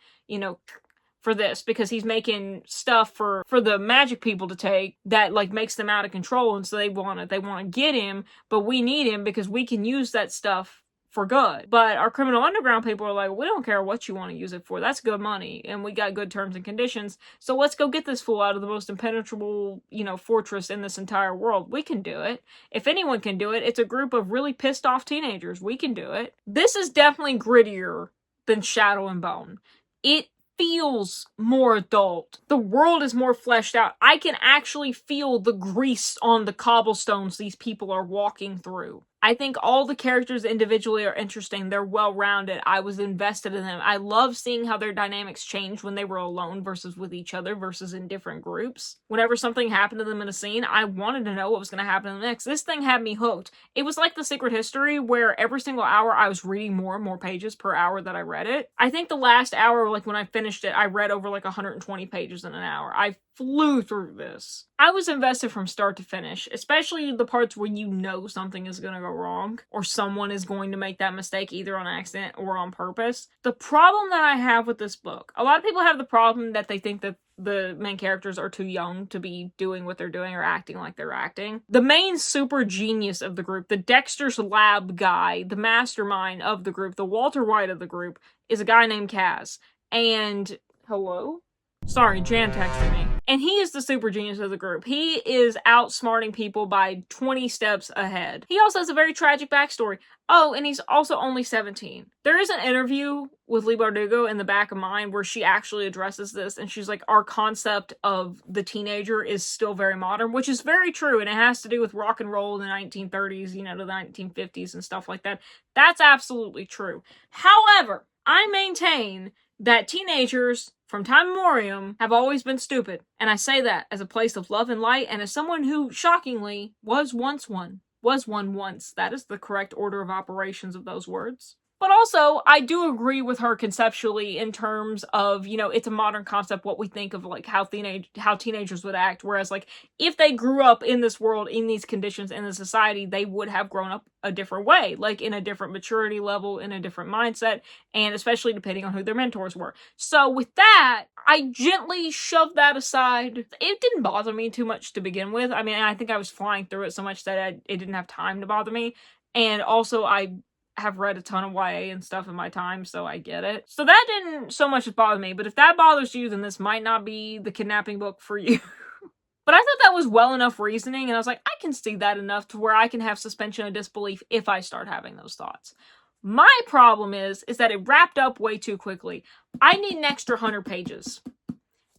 for this, because he's making stuff for the magic people to take that, like, makes them out of control, and so they want to get him, but we need him because we can use that stuff for good. But our criminal underground people are like, we don't care what you want to use it for. That's good money, and we got good terms and conditions, so let's go get this fool out of the most impenetrable, fortress in this entire world. We can do it. If anyone can do it, it's a group of really pissed off teenagers. We can do it. This is definitely grittier than Shadow and Bone. It feels more adult. The world is more fleshed out. I can actually feel the grease on the cobblestones these people are walking through. I think all the characters individually are interesting. They're well-rounded. I was invested in them. I love seeing how their dynamics changed when they were alone versus with each other versus in different groups. Whenever something happened to them in a scene, I wanted to know what was going to happen next. This thing had me hooked. It was like The Secret History, where every single hour I was reading more and more pages per hour that I read it. I think the last hour, like when I finished it, I read over like 120 pages in an hour. I flew through this. I was invested from start to finish, especially the parts where something is going to go go wrong, or someone is going to make that mistake either on accident or on purpose. The problem that I have with this book, a lot of people have the problem that they think that the main characters are too young to be doing what they're doing or acting like they're acting. The main super genius of the group, the Dexter's Lab guy, the mastermind of the group, the Walter White of the group, is a guy named Kaz. And, hello? Sorry, Jan texted me. And he is the super genius of the group. He is outsmarting people by 20 steps ahead. He also has a very tragic backstory. Oh, and he's also only 17. There is an interview with Leigh Bardugo in the back of mine where she actually addresses this, and she's like, our concept of the teenager is still very modern, which is very true, and it has to do with rock and roll in the 1930s, you know, to the 1950s and stuff like that. That's absolutely true. However, I maintain that teenagers, from time immemorial, have always been stupid. And I say that as a place of love and light, and as someone who, shockingly, was once one. Was one once. That is the correct order of operations of those words. But also, I do agree with her conceptually in terms of, you know, it's a modern concept, what we think of, like, how teenagers would act. Whereas, like, if they grew up in this world, in these conditions, in the society, they would have grown up a different way. Like, in a different maturity level, in a different mindset, and especially depending on who their mentors were. So, with that, I gently shoved that aside. It didn't bother me too much to begin with. I mean, I think I was flying through it so much that it didn't have time to bother me. And also, I have read a ton of YA and stuff in my time, so I get it. So that didn't so much bother me, but if that bothers you, then this might not be the kidnapping book for you. But I thought that was well enough reasoning, and I was like, I can see that enough to where I can have suspension of disbelief if I start having those thoughts. My problem is that it wrapped up way too quickly. I need an extra 100 pages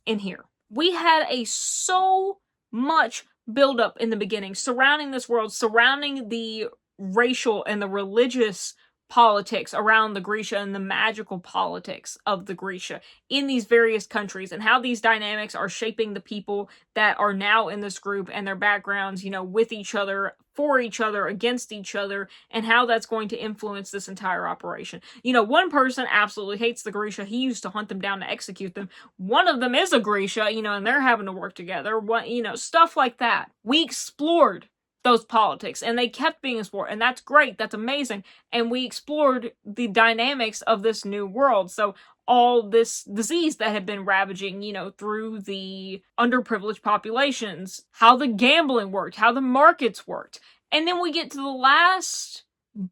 in here. We had so much buildup in the beginning surrounding this world, surrounding the racial and the religious politics around the Grisha and the magical politics of the Grisha in these various countries, and how these dynamics are shaping the people that are now in this group and their backgrounds, you know, with each other, for each other, against each other, and how that's going to influence this entire operation. You know, one person absolutely hates the Grisha. He used to hunt them down to execute them. One of them is a Grisha, you know, and they're having to work together. What, you know, stuff like that. We explored those politics, and they kept being explored, and that's great, that's amazing, and we explored the dynamics of this new world. So all this disease that had been ravaging, you know, through the underprivileged populations, how the gambling worked, how the markets worked, and then we get to the last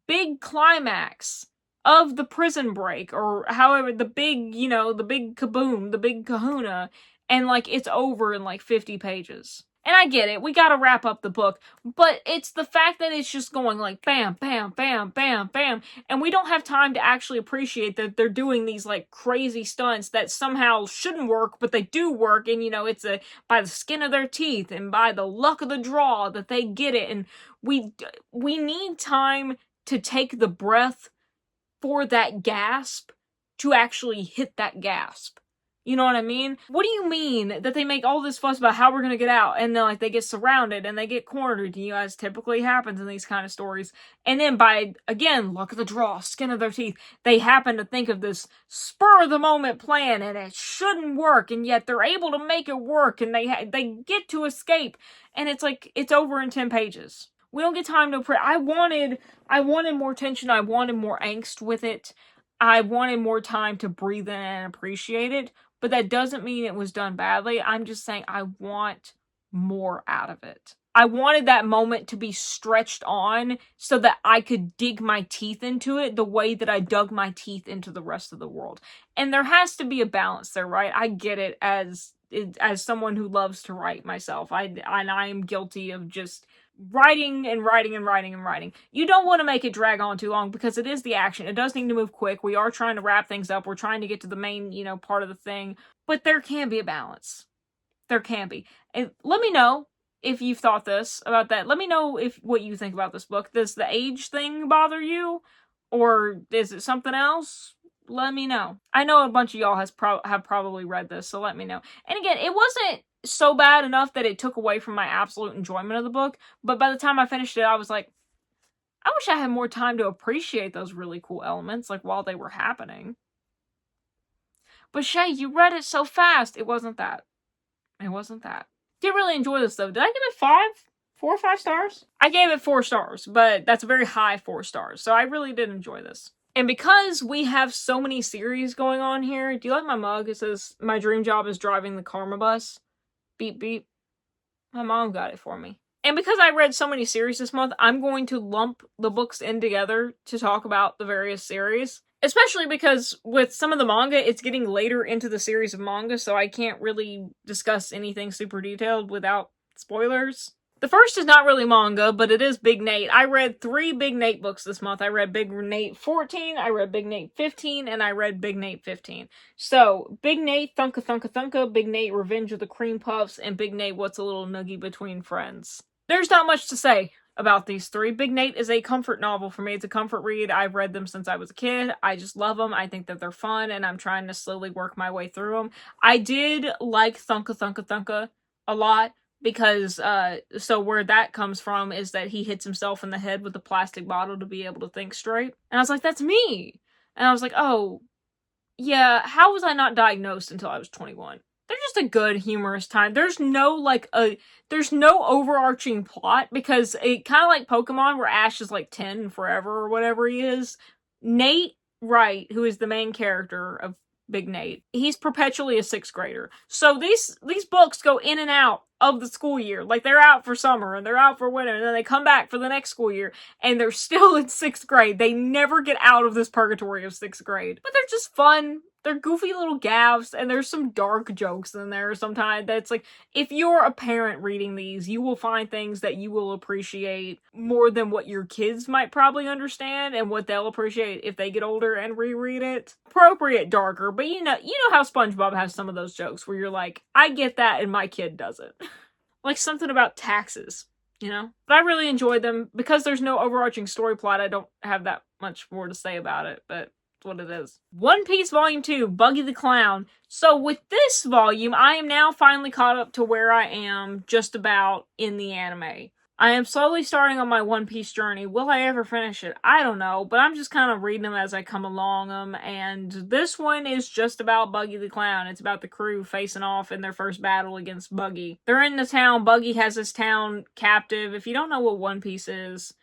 big climax of the prison break, or however, the big, you know, the big kaboom, the big kahuna, and like it's over in like 50 pages. And I get it, we gotta wrap up the book, but it's the fact that it's just going like bam, bam, bam, bam, bam, and we don't have time to actually appreciate that they're doing these like crazy stunts that somehow shouldn't work, but they do work, and you know, it's by the skin of their teeth and by the luck of the draw that they get it, and we need time to take the breath for that gasp to actually hit that gasp. You know what I mean? What do you mean that they make all this fuss about how we're gonna get out, and then like they get surrounded and they get cornered, you know, as typically happens in these kind of stories, and then by, again, luck of the draw, skin of their teeth, they happen to think of this spur of the moment plan, and it shouldn't work, and yet they're able to make it work, and they get to escape, and it's like, it's over in 10 pages. We don't get time to I wanted more tension, I wanted more angst with it, I wanted more time to breathe in and appreciate it, but that doesn't mean it was done badly. I'm just saying I want more out of it. I wanted that moment to be stretched on so that I could dig my teeth into it the way that I dug my teeth into the rest of the world. And there has to be a balance there, right? I get it as someone who loves to write myself. I am guilty of just writing and writing and writing and writing. You don't want to make it drag on too long because it is the action. It does need to move quick. We are trying to wrap things up. We're trying to get to the main, you know, part of the thing. But there can be a balance. There can be. And let me know if you've thought this about that. Let me know what you think about this book. Does the age thing bother you? Or is it something else? Let me know. I know a bunch of y'all have probably read this, so let me know. And again, it wasn't so bad enough that it took away from my absolute enjoyment of the book, but by the time I finished it, I was like, I wish I had more time to appreciate those really cool elements, like, while they were happening. But Chey, you read it so fast. It wasn't that. It wasn't that. Did really enjoy this, though. Did I give it 5? 4 or 5 stars? I gave it 4 stars, but that's a very high 4 stars, so I really did enjoy this. And because we have so many series going on here, do you like my mug? It says, my dream job is driving the karma bus. Beep, beep. My mom got it for me. And because I read so many series this month, I'm going to lump the books in together to talk about the various series. Especially because with some of the manga, it's getting later into the series of manga, so I can't really discuss anything super detailed without spoilers. The first is not really manga, but it is Big Nate. I read 3 Big Nate books this month. I read Big Nate 14, I read Big Nate 15, and I read Big Nate 15. So, Big Nate Thunka Thunka Thunka, Big Nate Revenge of the Cream Puffs, and Big Nate What's a Little Noogie Between Friends. There's not much to say about these 3. Big Nate is a comfort novel for me. It's a comfort read. I've read them since I was a kid. I just love them. I think that they're fun, and I'm trying to slowly work my way through them. I did like Thunka Thunka Thunka a lot, because, so where that comes from is that he hits himself in the head with a plastic bottle to be able to think straight. And I was like, that's me! And I was like, oh, yeah, how was I not diagnosed until I was 21? They're just a good, humorous time. There's no, there's no overarching plot, because it kind of like Pokemon, where Ash is, 10 forever, or whatever he is. Nate Wright, who is the main character of Big Nate, he's perpetually a 6th grader. So these books go in and out of the school year. They're out for summer, and they're out for winter, and then they come back for the next school year, and they're still in 6th grade. They never get out of this purgatory of 6th grade. But they're just fun. They're goofy little gaffes, and there's some dark jokes in there sometimes that's if you're a parent reading these, you will find things that you will appreciate more than what your kids might probably understand, and what they'll appreciate if they get older and reread it. Appropriate darker, but you know how SpongeBob has some of those jokes where you're like, I get that and my kid doesn't. Something about taxes, But I really enjoyed them. Because there's no overarching story plot, I don't have that much more to say about it, but what it is. One Piece Volume 2, Buggy the Clown. So with this volume, I am now finally caught up to where I am just about in the anime. I am slowly starting on my One Piece journey. Will I ever finish it? I don't know, but I'm just kind of reading them as I come along them, and this one is just about Buggy the Clown. It's about the crew facing off in their first battle against Buggy. They're in the town. Buggy has this town captive. If you don't know what One Piece is,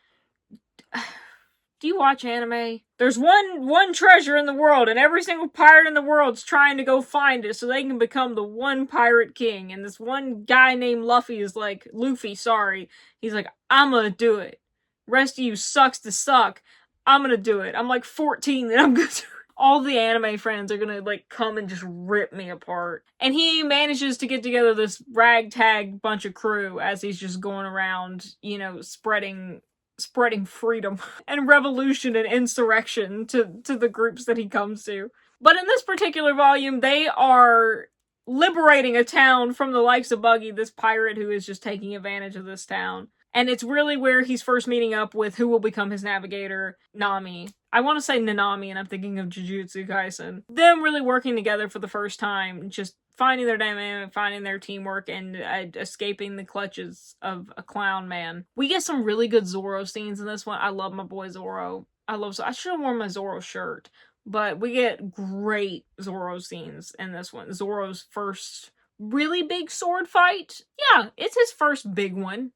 do you watch anime? There's one treasure in the world, and every single pirate in the world's trying to go find it so they can become the one pirate king. And this one guy named Luffy is Luffy, sorry. He's like, I'm gonna do it. Rest of you sucks to suck. I'm gonna do it. I'm 14 and I'm gonna do it. All the anime friends are gonna come and just rip me apart. And he manages to get together this ragtag bunch of crew as he's just going around, spreading freedom and revolution and insurrection to the groups that he comes to. But in this particular volume, they are liberating a town from the likes of Buggy, this pirate who is just taking advantage of this town. And it's really where he's first meeting up with who will become his navigator, Nami. I want to say Nanami, and I'm thinking of Jujutsu Kaisen. Them really working together for the first time, just finding their dynamic, finding their teamwork, and escaping the clutches of a clown man. We get some really good Zoro scenes in this one. I love my boy Zoro. I should have worn my Zoro shirt, but we get great Zoro scenes in this one. Zoro's first really big sword fight. Yeah, it's his first big one.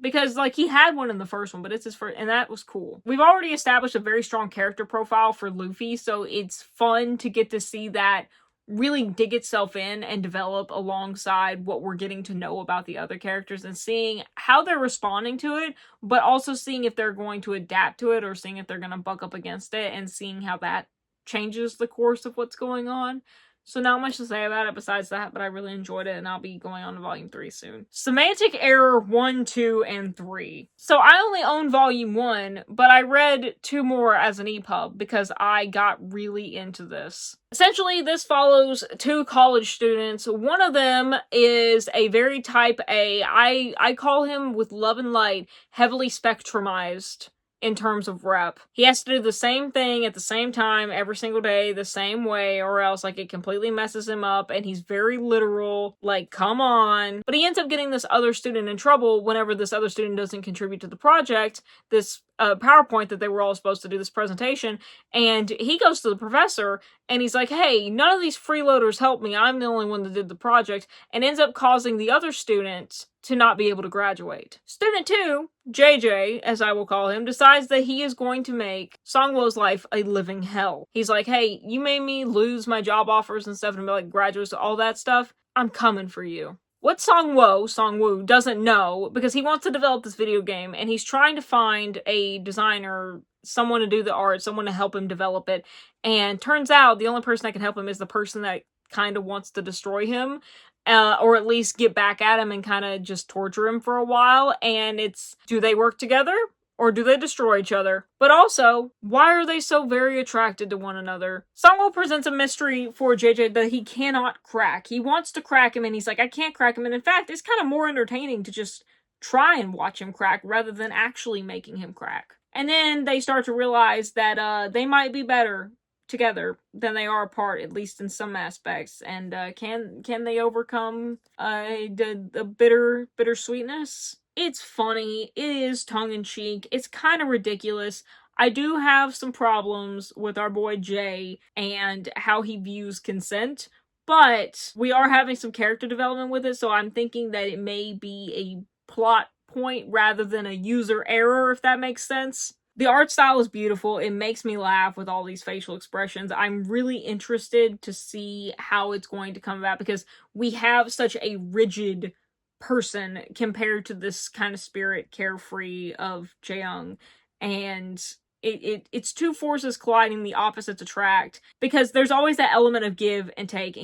Because, he had one in the first one, but it's his first, and that was cool. We've already established a very strong character profile for Luffy, so it's fun to get to see that really dig itself in and develop alongside what we're getting to know about the other characters, and seeing how they're responding to it, but also seeing if they're going to adapt to it, or seeing if they're going to buck up against it, and seeing how that changes the course of what's going on. So not much to say about it besides that, but I really enjoyed it, and I'll be going on to Volume 3 soon. Semantic Error 1, 2, and 3. So I only own Volume 1, but I read 2 more as an EPUB because I got really into this. Essentially, this follows 2 college students. One of them is a very type A, I call him, with love and light, heavily spectrumized in terms of rep. He has to do the same thing at the same time every single day, the same way, or else it completely messes him up, and he's very literal, come on. But he ends up getting this other student in trouble whenever this other student doesn't contribute to the project, this PowerPoint that they were all supposed to do, this presentation, and he goes to the professor, and he's like, hey, none of these freeloaders helped me, I'm the only one that did the project, and ends up causing the other student to not be able to graduate. Student 2, JJ, as I will call him, decides that he is going to make Songwoo's life a living hell. He's like, hey, you made me lose my job offers and stuff and like graduates, all that stuff. I'm coming for you. What Songwoo doesn't know, because he wants to develop this video game and he's trying to find a designer, someone to do the art, someone to help him develop it. And turns out the only person that can help him is the person that kind of wants to destroy him. Or at least get back at him and kind of just torture him for a while. And it's, do they work together? Or do they destroy each other? But also, why are they so very attracted to one another? Songwoo presents a mystery for JJ that he cannot crack. He wants to crack him and he's like, I can't crack him. And in fact, it's kind of more entertaining to just try and watch him crack rather than actually making him crack. And then they start to realize that they might be better together than they are apart, at least in some aspects. And can they overcome the bitter sweetness? It's funny. It is tongue-in-cheek. It's kind of ridiculous. I do have some problems with our boy Jay and how he views consent, but we are having some character development with it, so I'm thinking that it may be a plot point rather than a user error, if that makes sense. The art style is beautiful. It makes me laugh with all these facial expressions. I'm really interested to see how it's going to come about because we have such a rigid person compared to this kind of spirit carefree of Jaeyoung, and it's two forces colliding, the opposites attract, because there's always that element of give and take,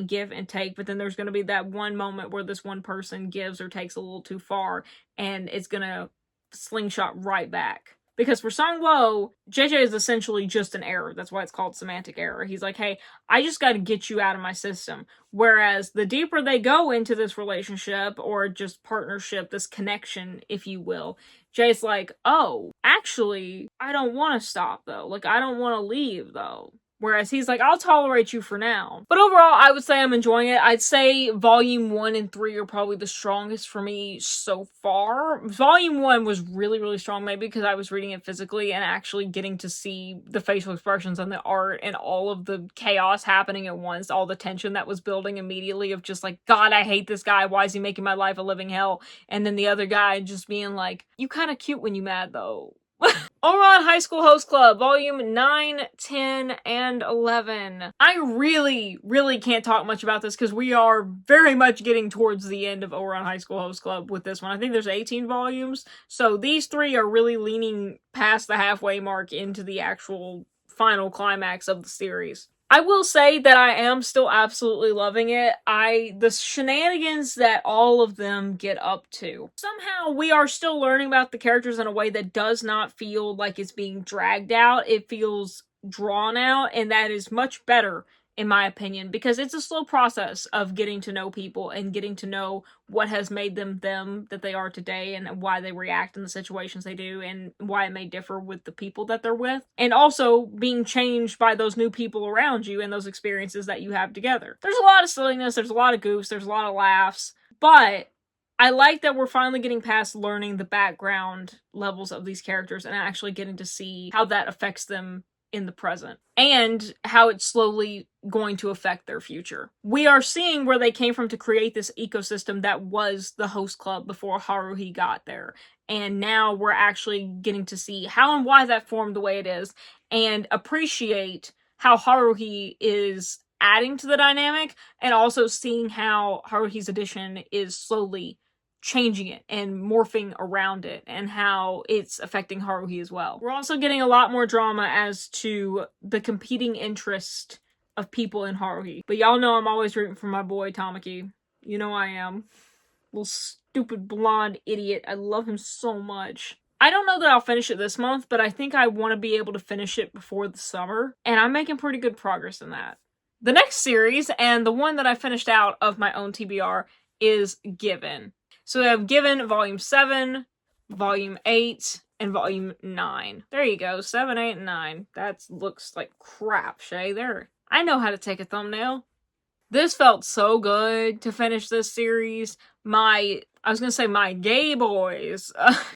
but then there's going to be that one moment where this one person gives or takes a little too far, and it's going to slingshot right back. Because for Songwoo, JJ is essentially just an error. That's why it's called semantic error. He's like, hey, I just got to get you out of my system. Whereas the deeper they go into this relationship, or just partnership, this connection, if you will, Jay's like, oh, actually, I don't want to stop, though. Like, I don't want to leave, though. Whereas he's like, I'll tolerate you for now. But overall, I would say I'm enjoying it. I'd say Volume 1 and 3 are probably the strongest for me so far. Volume 1 was really, really strong, maybe because I was reading it physically and actually getting to see the facial expressions and the art and all of the chaos happening at once, all the tension that was building immediately of just like, God, I hate this guy. Why is he making my life a living hell? And then the other guy just being like, you kind of cute when you mad, though. Ouran High School Host Club, Volume 9, 10, and 11. I really can't talk much about this because we are very much getting towards the end of Ouran High School Host Club with this one. I think there's 18 volumes, so these three are really leaning past the halfway mark into the actual final climax of the series. I will say that I am still absolutely loving it. The shenanigans that all of them get up to. Somehow we are still learning about the characters in a way that does not feel like it's being dragged out. It feels drawn out, and that is much better in my opinion, because it's a slow process of getting to know people and getting to know what has made them that they are today and why they react in the situations they do and why it may differ with the people that they're with. And also being changed by those new people around you and those experiences that you have together. There's a lot of silliness, there's a lot of goofs, there's a lot of laughs, but I like that we're finally getting past learning the background levels of these characters and actually getting to see how that affects them in the present and how it's slowly going to affect their future. We are seeing where they came from to create this ecosystem that was the host club before Haruhi got there. And now we're actually getting to see how and why that formed the way it is and appreciate how Haruhi is adding to the dynamic and also seeing how Haruhi's addition is slowly changing it and morphing around it and how it's affecting Haruhi as well. We're also getting a lot more drama as to the competing interest of people in Haruhi. But y'all know I'm always rooting for my boy Tamaki. You know I am. Little stupid blonde idiot. I love him so much. I don't know that I'll finish it this month, but I think I want to be able to finish it before the summer, and I'm making pretty good progress in that. The next series, and the one that I finished out of my own TBR, is Given. So we have Given Volume 7, Volume 8, and Volume 9. There you go, 7, 8, and 9. That looks like crap, Chey. There. I know how to take a thumbnail. This felt so good to finish this series. My I was gonna say my gay boys.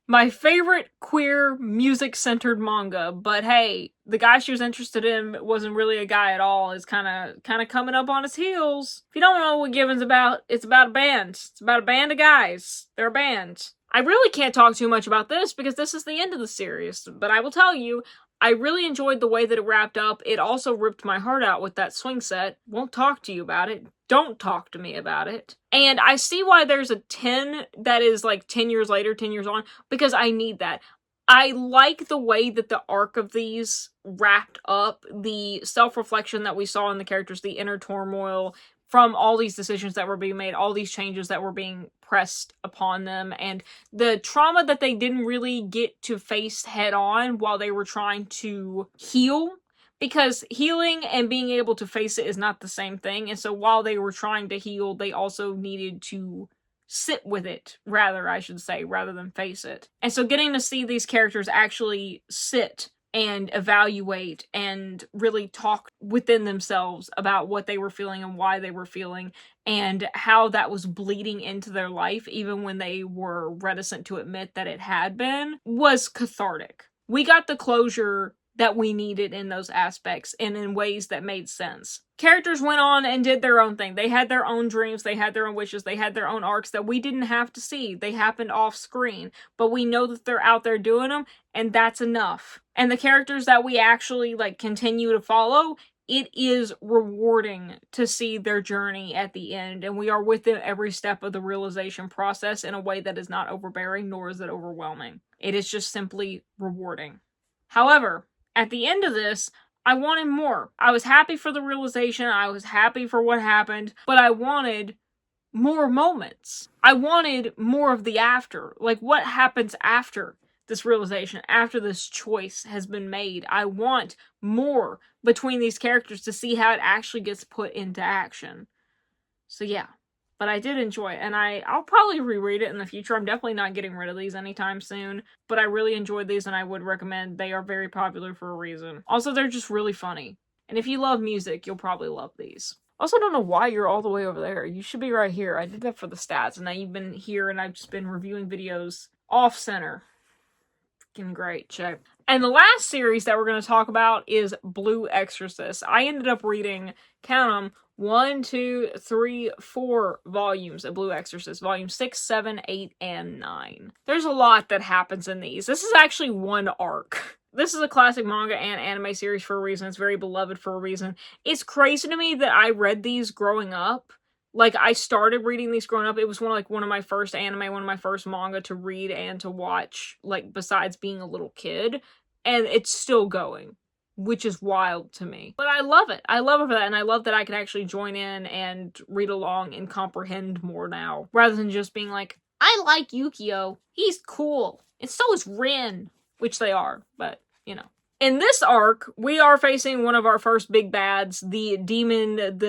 My favorite queer music-centered manga, but hey, the guy she was interested in wasn't really a guy at all. Is kind of coming up on his heels. If you don't know what Given's about, it's about a band. It's about a band of guys. They're a band. I really can't talk too much about this because this is the end of the series, but I will tell you, I really enjoyed the way that it wrapped up. It also ripped my heart out with that swing set. Won't talk to you about it. Don't talk to me about it. And I see why there's a 10 that is like 10 years later, 10 years on, because I need that. I like the way that the arc of these wrapped up, the self-reflection that we saw in the characters, the inner turmoil from all these decisions that were being made, all these changes that were being pressed upon them, and the trauma that they didn't really get to face head on while they were trying to heal. Because healing and being able to face it is not the same thing. And so while they were trying to heal, they also needed to sit with it, rather than face it. And so getting to see these characters actually sit and evaluate and really talk within themselves about what they were feeling and why they were feeling and how that was bleeding into their life, even when they were reticent to admit that it had been, was cathartic. We got the closure that we needed in those aspects and in ways that made sense. Characters went on and did their own thing. They had their own dreams, they had their own wishes, they had their own arcs that we didn't have to see. They happened off screen, but we know that they're out there doing them, and that's enough. And the characters that we actually continue to follow, it is rewarding to see their journey at the end, and we are with them every step of the realization process in a way that is not overbearing, nor is it overwhelming. It is just simply rewarding. However, at the end of this, I wanted more. I was happy for the realization, I was happy for what happened, but I wanted more moments. I wanted more of the after. What happens after this realization, after this choice has been made? I want more between these characters to see how it actually gets put into action. So yeah. But I did enjoy it, and I'll probably reread it in the future. I'm definitely not getting rid of these anytime soon, but I really enjoyed these, and I would recommend. They are very popular for a reason. Also, they're just really funny. And if you love music, you'll probably love these. Also, don't know why you're all the way over there. You should be right here. I did that for the stats, and now you've been here, and I've just been reviewing videos off-center. Freaking great, Chey. And the last series that we're going to talk about is Blue Exorcist. I ended up reading, count them, 1, 2, 3, 4 volumes of Blue Exorcist. Volumes 6, 7, 8, and 9. There's a lot that happens in these. This is actually one arc. This is a classic manga and anime series for a reason. It's very beloved for a reason. It's crazy to me that I read these growing up. I started reading these growing up. It was one of my first anime, one of my first manga to read and to watch, besides being a little kid. And it's still going, which is wild to me. But I love it. I love it for that, and I love that I can actually join in and read along and comprehend more now, rather than just being like, I like Yukio. He's cool. And so is Rin. Which they are, but, you know. In this arc, we are facing one of our first big bads, the demon of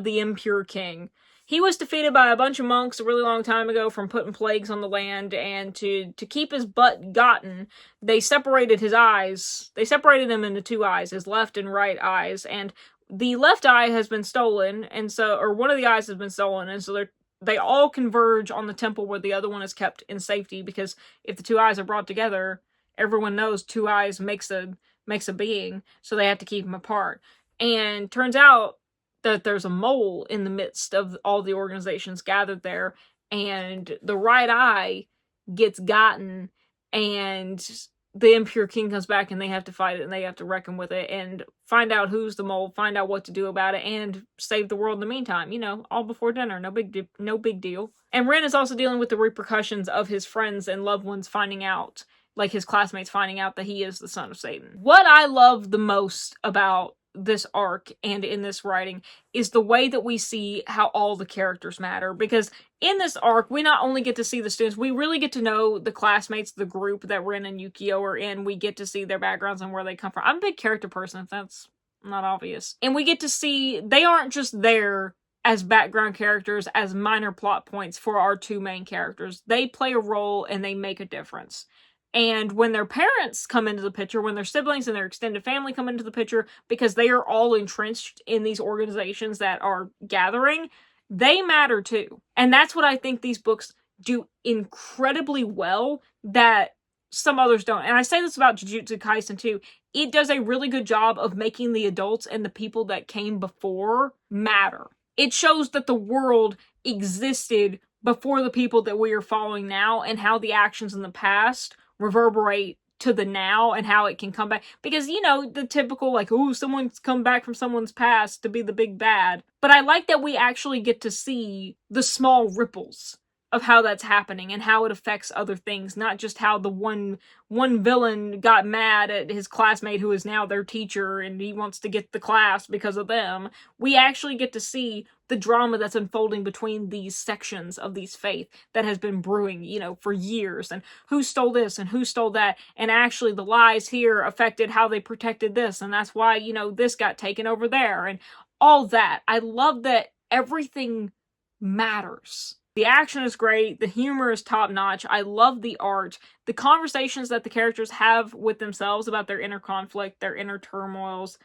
the impure king. He was defeated by a bunch of monks a really long time ago from putting plagues on the land, and to keep his butt gotten, they separated his eyes. They separated him into two eyes, his left and right eyes, and the left eye has been stolen, or one of the eyes has been stolen, and so they all converge on the temple where the other one is kept in safety, because if the two eyes are brought together, everyone knows two eyes makes a being, so they have to keep them apart. And turns out that there's a mole in the midst of all the organizations gathered there, and the right eye gets gotten, and the impure king comes back, and they have to fight it, and they have to reckon with it, and find out who's the mole, find out what to do about it, and save the world in the meantime. All before dinner, no big deal. And Ren is also dealing with the repercussions of his friends and loved ones finding out, his classmates finding out that he is the son of Satan. What I love the most about this arc and in this writing is the way that we see how all the characters matter, because in this arc we not only get to see the students, we really get to know the classmates, the group that Ren and Yukio are in. We get to see their backgrounds and where they come from. I'm a big character person, if that's not obvious. And we get to see they aren't just there as background characters, as minor plot points for our two main characters. They play a role and they make a difference. And when their parents come into the picture, when their siblings and their extended family come into the picture, because they are all entrenched in these organizations that are gathering, they matter too. And that's what I think these books do incredibly well that some others don't. And I say this about Jujutsu Kaisen too. It does a really good job of making the adults and the people that came before matter. It shows that the world existed before the people that we are following now, and how the actions in the past reverberate to the now and how it can come back. Because, you know, the typical, like, ooh, someone's come back from someone's past to be the big bad. But I like that we actually get to see the small ripples of how that's happening and how it affects other things, not just how the one villain got mad at his classmate who is now their teacher and he wants to get the class because of them. We actually get to see the drama that's unfolding between these sections of these faith that has been brewing, you know, for years, and who stole this and who stole that, and actually the lies here affected how they protected this, and that's why, you know, this got taken over there, and all that. I love that everything matters. The action is great. The humor is top-notch. I love the art. The conversations that the characters have with themselves about their inner conflict, their inner turmoils,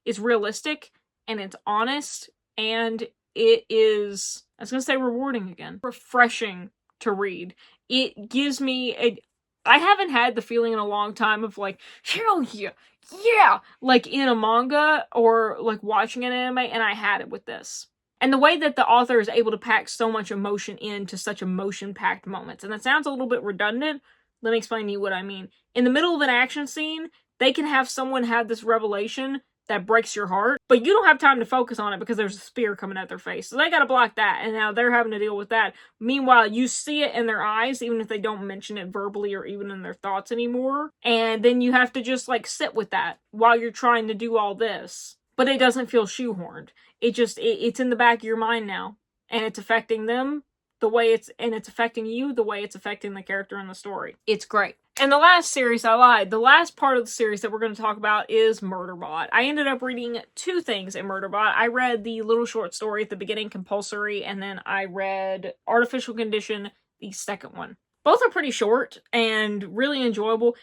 is realistic, and it's honest, and it is, I was going to say rewarding again, refreshing to read. It gives me I haven't had the feeling in a long time of like, hell yeah, yeah, like in a manga or like watching an anime, and I had it with this. And the way that the author is able to pack so much emotion into such emotion-packed moments. And that sounds a little bit redundant. Let me explain to you what I mean. In the middle of an action scene, they can have someone have this revelation that breaks your heart, but you don't have time to focus on it because there's a spear coming at their face. So they gotta block that, and now they're having to deal with that. Meanwhile, you see it in their eyes, even if they don't mention it verbally or even in their thoughts anymore. And then you have to just like sit with that while you're trying to do all this. But it doesn't feel shoehorned. It's in the back of your mind now, and it's affecting them the way it's affecting you the way it's affecting the character in the story. It's great. And the last series, I lied. The last part of the series that we're going to talk about is Murderbot. I ended up reading two things in Murderbot. I read the little short story at the beginning, compulsory, and then I read Artificial Condition, the second one. Both are pretty short and really enjoyable.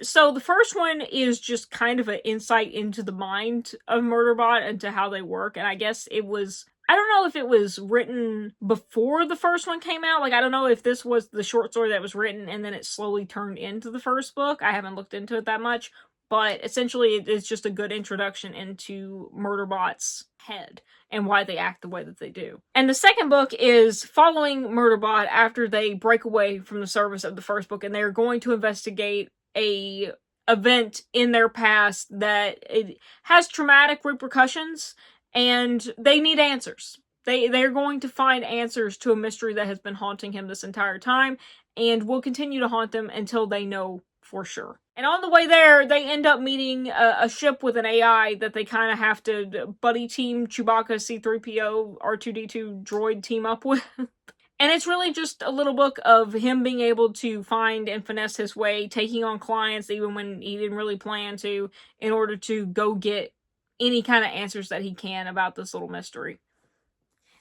So the first one is just kind of an insight into the mind of Murderbot and to how they work. And I guess I don't know if it was written before the first one came out. Like, I don't know if this was the short story that was written and then it slowly turned into the first book. I haven't looked into it that much. But essentially, it's just a good introduction into Murderbot's head and why they act the way that they do. And the second book is following Murderbot after they break away from the service of the first book, and they're going to investigate a event in their past that it has traumatic repercussions, and they need answers. They're going to find answers to a mystery that has been haunting him this entire time, and will continue to haunt them until they know for sure. And on the way there, they end up meeting a ship with an AI that they kind of have to buddy team Chewbacca, C-3PO, R2-D2 droid team up with. And it's really just a little book of him being able to find and finesse his way, taking on clients even when he didn't really plan to, in order to go get any kind of answers that he can about this little mystery.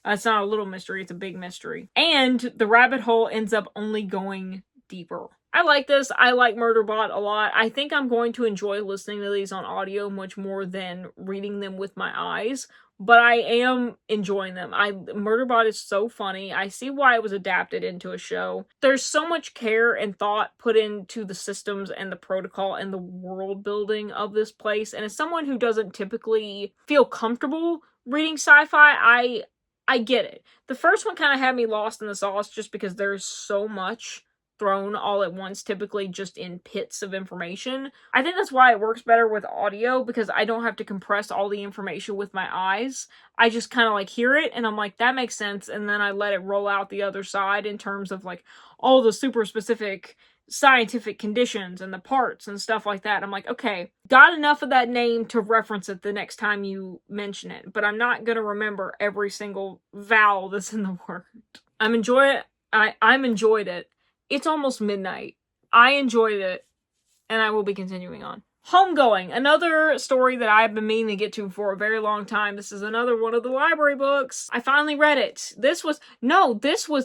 It's not a little mystery, it's a big mystery. And the rabbit hole ends up only going deeper. I like this. I like Murderbot a lot. I think I'm going to enjoy listening to these on audio much more than reading them with my eyes, but I am enjoying them. Murderbot is so funny. I see why it was adapted into a show. There's so much care and thought put into the systems and the protocol and the world building of this place, and as someone who doesn't typically feel comfortable reading sci-fi, I get it. The first one kind of had me lost in the sauce just because there's so much thrown all at once, typically just in pits of information. I think that's why it works better with audio, because I don't have to compress all the information with my eyes. I just kind of like hear it and I'm like, that makes sense, and then I let it roll out the other side in terms of like all the super specific scientific conditions and the parts and stuff like that. I'm like, okay, got enough of that name to reference it the next time you mention it, but I'm not gonna remember every single vowel that's in the word. I'm enjoyed it. It's almost midnight. I enjoyed it, and I will be continuing on. Homegoing, another story that I've been meaning to get to for a very long time. This is another one of the library books. I finally read it. This was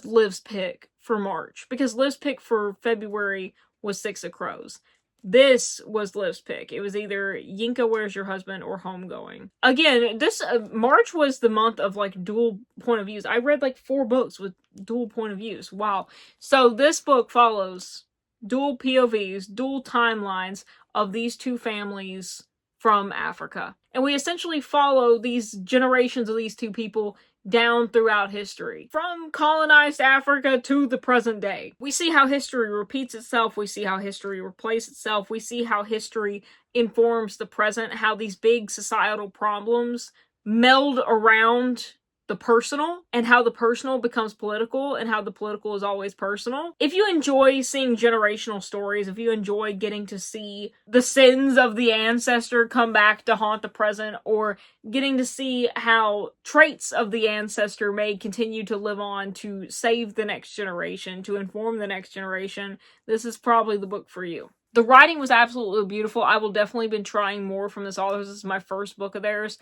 Liv's pick for March, because Liv's pick for February was Six of Crows. This was Liv's pick. It was either Yinka, Where's Your Husband, or Homegoing. Again, this March was the month of like dual point of views. I read like 4 books with dual point of views. Wow. So this book follows dual POVs, dual timelines of these 2 families from Africa. And we essentially follow these generations of these 2 people down throughout history. From colonized Africa to the present day. We see how history repeats itself, we see how history replaces itself, we see how history informs the present, how these big societal problems meld around the personal, and how the personal becomes political, and how the political is always personal. If you enjoy seeing generational stories, if you enjoy getting to see the sins of the ancestor come back to haunt the present, or getting to see how traits of the ancestor may continue to live on to save the next generation, to inform the next generation, this is probably the book for you. The writing was absolutely beautiful. I will definitely be trying more from this author. This is my first book of theirs.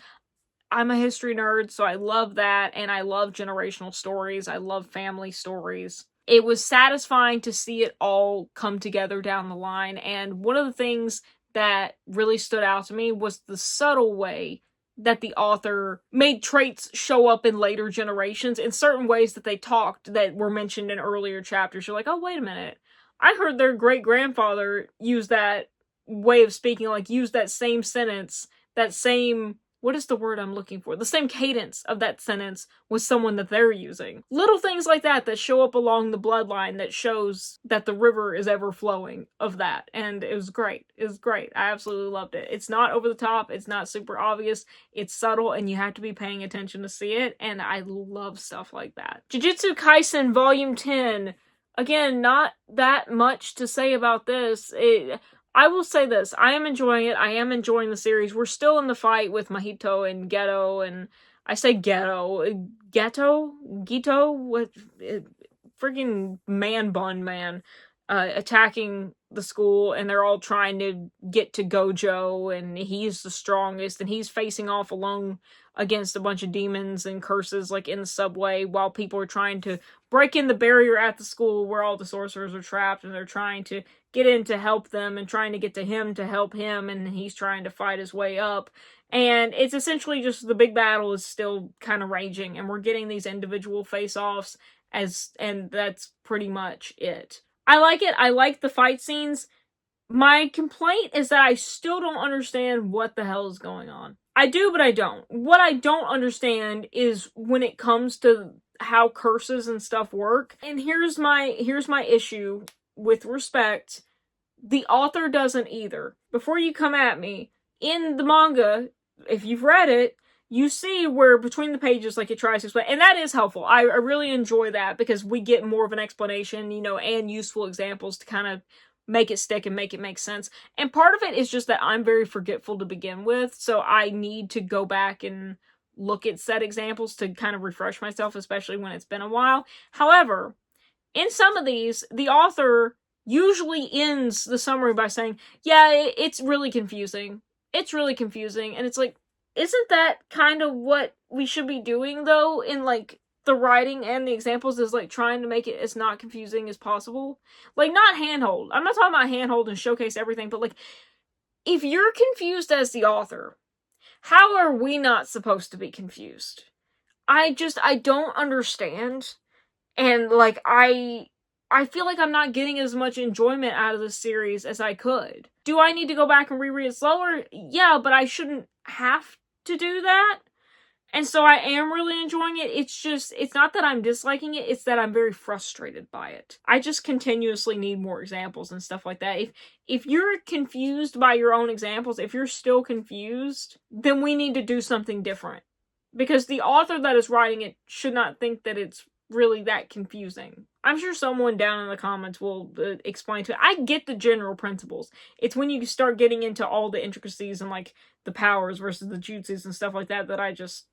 I'm a history nerd, so I love that, and I love generational stories. I love family stories. It was satisfying to see it all come together down the line, and one of the things that really stood out to me was the subtle way that the author made traits show up in later generations in certain ways that they talked that were mentioned in earlier chapters. You're like, oh, wait a minute. I heard their great-grandfather use that way of speaking, like use that same sentence, that same... what is the word I'm looking for? The same cadence of that sentence with someone that they're using. Little things like that that show up along the bloodline that shows that the river is ever flowing of that. And it was great. It was great. I absolutely loved it. It's not over the top. It's not super obvious. It's subtle and you have to be paying attention to see it. And I love stuff like that. Jujutsu Kaisen Volume 10. Again, not that much to say about this. I will say this, I am enjoying it, I am enjoying the series. We're still in the fight with Mahito and Ghetto, and I say Ghetto, with freaking man bun man, attacking the school, and they're all trying to get to Gojo, and he's the strongest, and he's facing off alone against a bunch of demons and curses, like, in the subway, while people are trying to break in the barrier at the school where all the sorcerers are trapped, and they're trying to get in to help them, and trying to get to him to help him, and he's trying to fight his way up. And it's essentially just the big battle is still kind of raging, and we're getting these individual face-offs, and that's pretty much it. I like it. I like the fight scenes. My complaint is that I still don't understand what the hell is going on. I do, but I don't. What I don't understand is when it comes to how curses and stuff work. And here's my issue with respect. The author doesn't either. Before you come at me, in the manga, if you've read it, you see where between the pages, like, it tries to explain, and that is helpful. I really enjoy that because we get more of an explanation, and useful examples to kind of make it stick and make it make sense. And part of it is just that I'm very forgetful to begin with, so I need to go back and look at said examples to kind of refresh myself, especially when it's been a while. However, in some of these, the author usually ends the summary by saying, yeah, it's really confusing. It's really confusing, and it's like, isn't that kind of what we should be doing, though, in, like, the writing and the examples, is, like, trying to make it as not confusing as possible? Like, not handhold. I'm not talking about handhold and showcase everything, but, like, if you're confused as the author, how are we not supposed to be confused? I don't understand. And, like, I feel like I'm not getting as much enjoyment out of this series as I could. Do I need to go back and reread it slower? Yeah, but I shouldn't have to do that. And so I am really enjoying it. It's not that I'm disliking it, it's that I'm very frustrated by it. I just continuously need more examples and stuff like that. If you're confused by your own examples, if you're still confused, then we need to do something different. Because the author that is writing it should not think that it's really that confusing. I'm sure someone down in the comments will explain to it. I get the general principles. It's when you start getting into all the intricacies and, like, the powers versus the jutsus and stuff like that I just...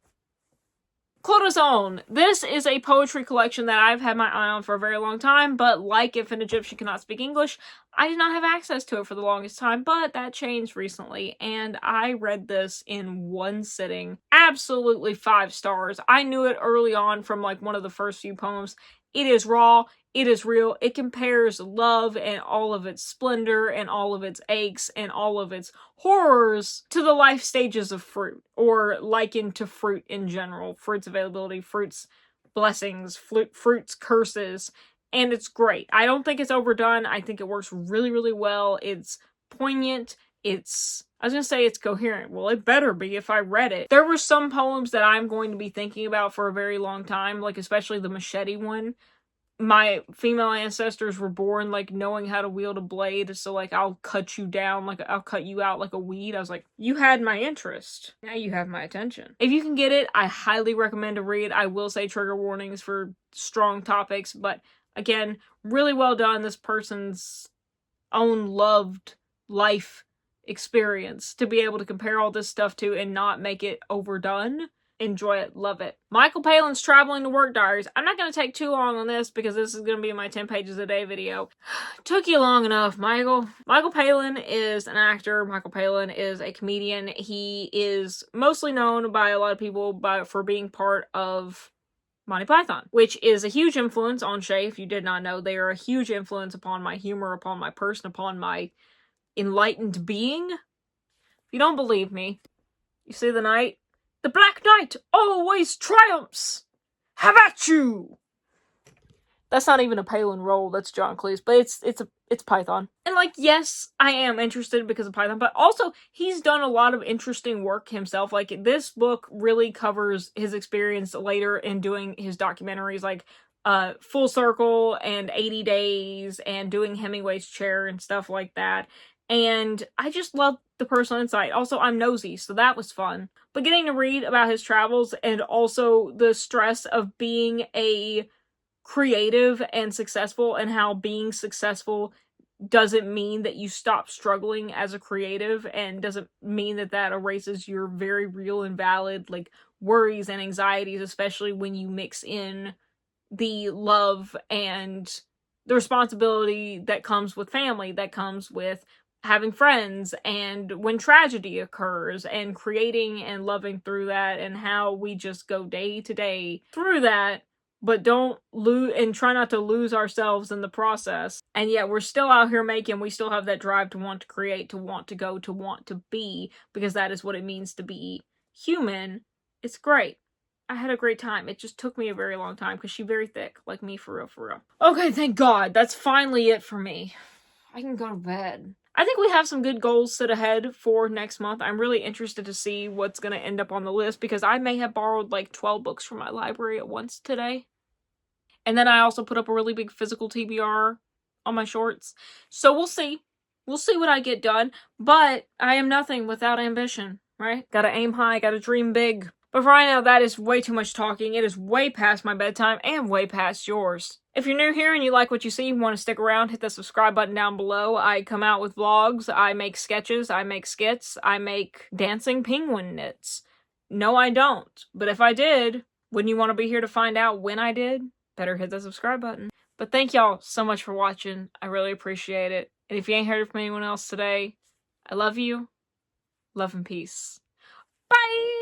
Clotazone. This is a poetry collection that I've had my eye on for a very long time, but like If an Egyptian Cannot Speak English, I did not have access to it for the longest time, but that changed recently, and I read this in one sitting. Absolutely 5 stars. I knew it early on from, like, one of the first few poems. It is raw, It is real. It compares love and all of its splendor and all of its aches and all of its horrors to the life stages of fruit, or likened to fruit in general. Fruit's availability, fruit's blessings, fruit's curses, and it's great. I don't think it's overdone. I think it works really, really well. It's poignant. I was gonna say it's coherent. Well, it better be if I read it. There were some poems that I'm going to be thinking about for a very long time, like especially the machete one. My female ancestors were born, like, knowing how to wield a blade, so, like, I'll cut you down, like, I'll cut you out like a weed. I was like, you had my interest. Now you have my attention. If you can get it, I highly recommend a read. I will say trigger warnings for strong topics, but, again, really well done. This person's own loved life experience to be able to compare all this stuff to and not make it overdone. Enjoy it. Love it. Michael Palin's Traveling to Work Diaries. I'm not going to take too long on this because this is going to be my 10 pages a day video. Took you long enough, Michael. Michael Palin is an actor. Michael Palin is a comedian. He is mostly known by a lot of people for being part of Monty Python, which is a huge influence on Chey. If you did not know, they are a huge influence upon my humor, upon my person, upon my enlightened being. If you don't believe me, you see the knight? The Black Knight always triumphs! Have at you! That's not even a Palin role, that's John Cleese, but it's Python. And, like, yes, I am interested because of Python, but also, he's done a lot of interesting work himself. Like, this book really covers his experience later in doing his documentaries, like, Full Circle and 80 Days and doing Hemingway's Chair and stuff like that. And I just love the personal insight. Also, I'm nosy, so that was fun. But getting to read about his travels and also the stress of being a creative and successful, and how being successful doesn't mean that you stop struggling as a creative, and doesn't mean that that erases your very real and valid, like, worries and anxieties, especially when you mix in the love and the responsibility that comes with family, that comes with having friends, and when tragedy occurs, and creating and loving through that, and how we just go day to day through that, but don't lose, and try not to lose ourselves in the process. And yet we're still out here we still have that drive to want to create, to want to go, to want to be, because that is what it means to be human. It's great. I had a great time. It just took me a very long time because she's very thick, like me, for real, for real. Okay, thank God. That's finally it for me. I can go to bed. I think we have some good goals set ahead for next month. I'm really interested to see what's going to end up on the list, because I may have borrowed like 12 books from my library at once today. And then I also put up a really big physical TBR on my shorts. So we'll see. We'll see what I get done. But I am nothing without ambition, right? Gotta aim high, gotta dream big. But for right now, that is way too much talking. It is way past my bedtime and way past yours. If you're new here and you like what you see, you want to stick around, hit the subscribe button down below. I come out with vlogs, I make sketches, I make skits, I make dancing penguin knits. No, I don't. But if I did, wouldn't you want to be here to find out when I did? Better hit the subscribe button. But thank y'all so much for watching. I really appreciate it. And if you ain't heard from anyone else today, I love you. Love and peace. Bye!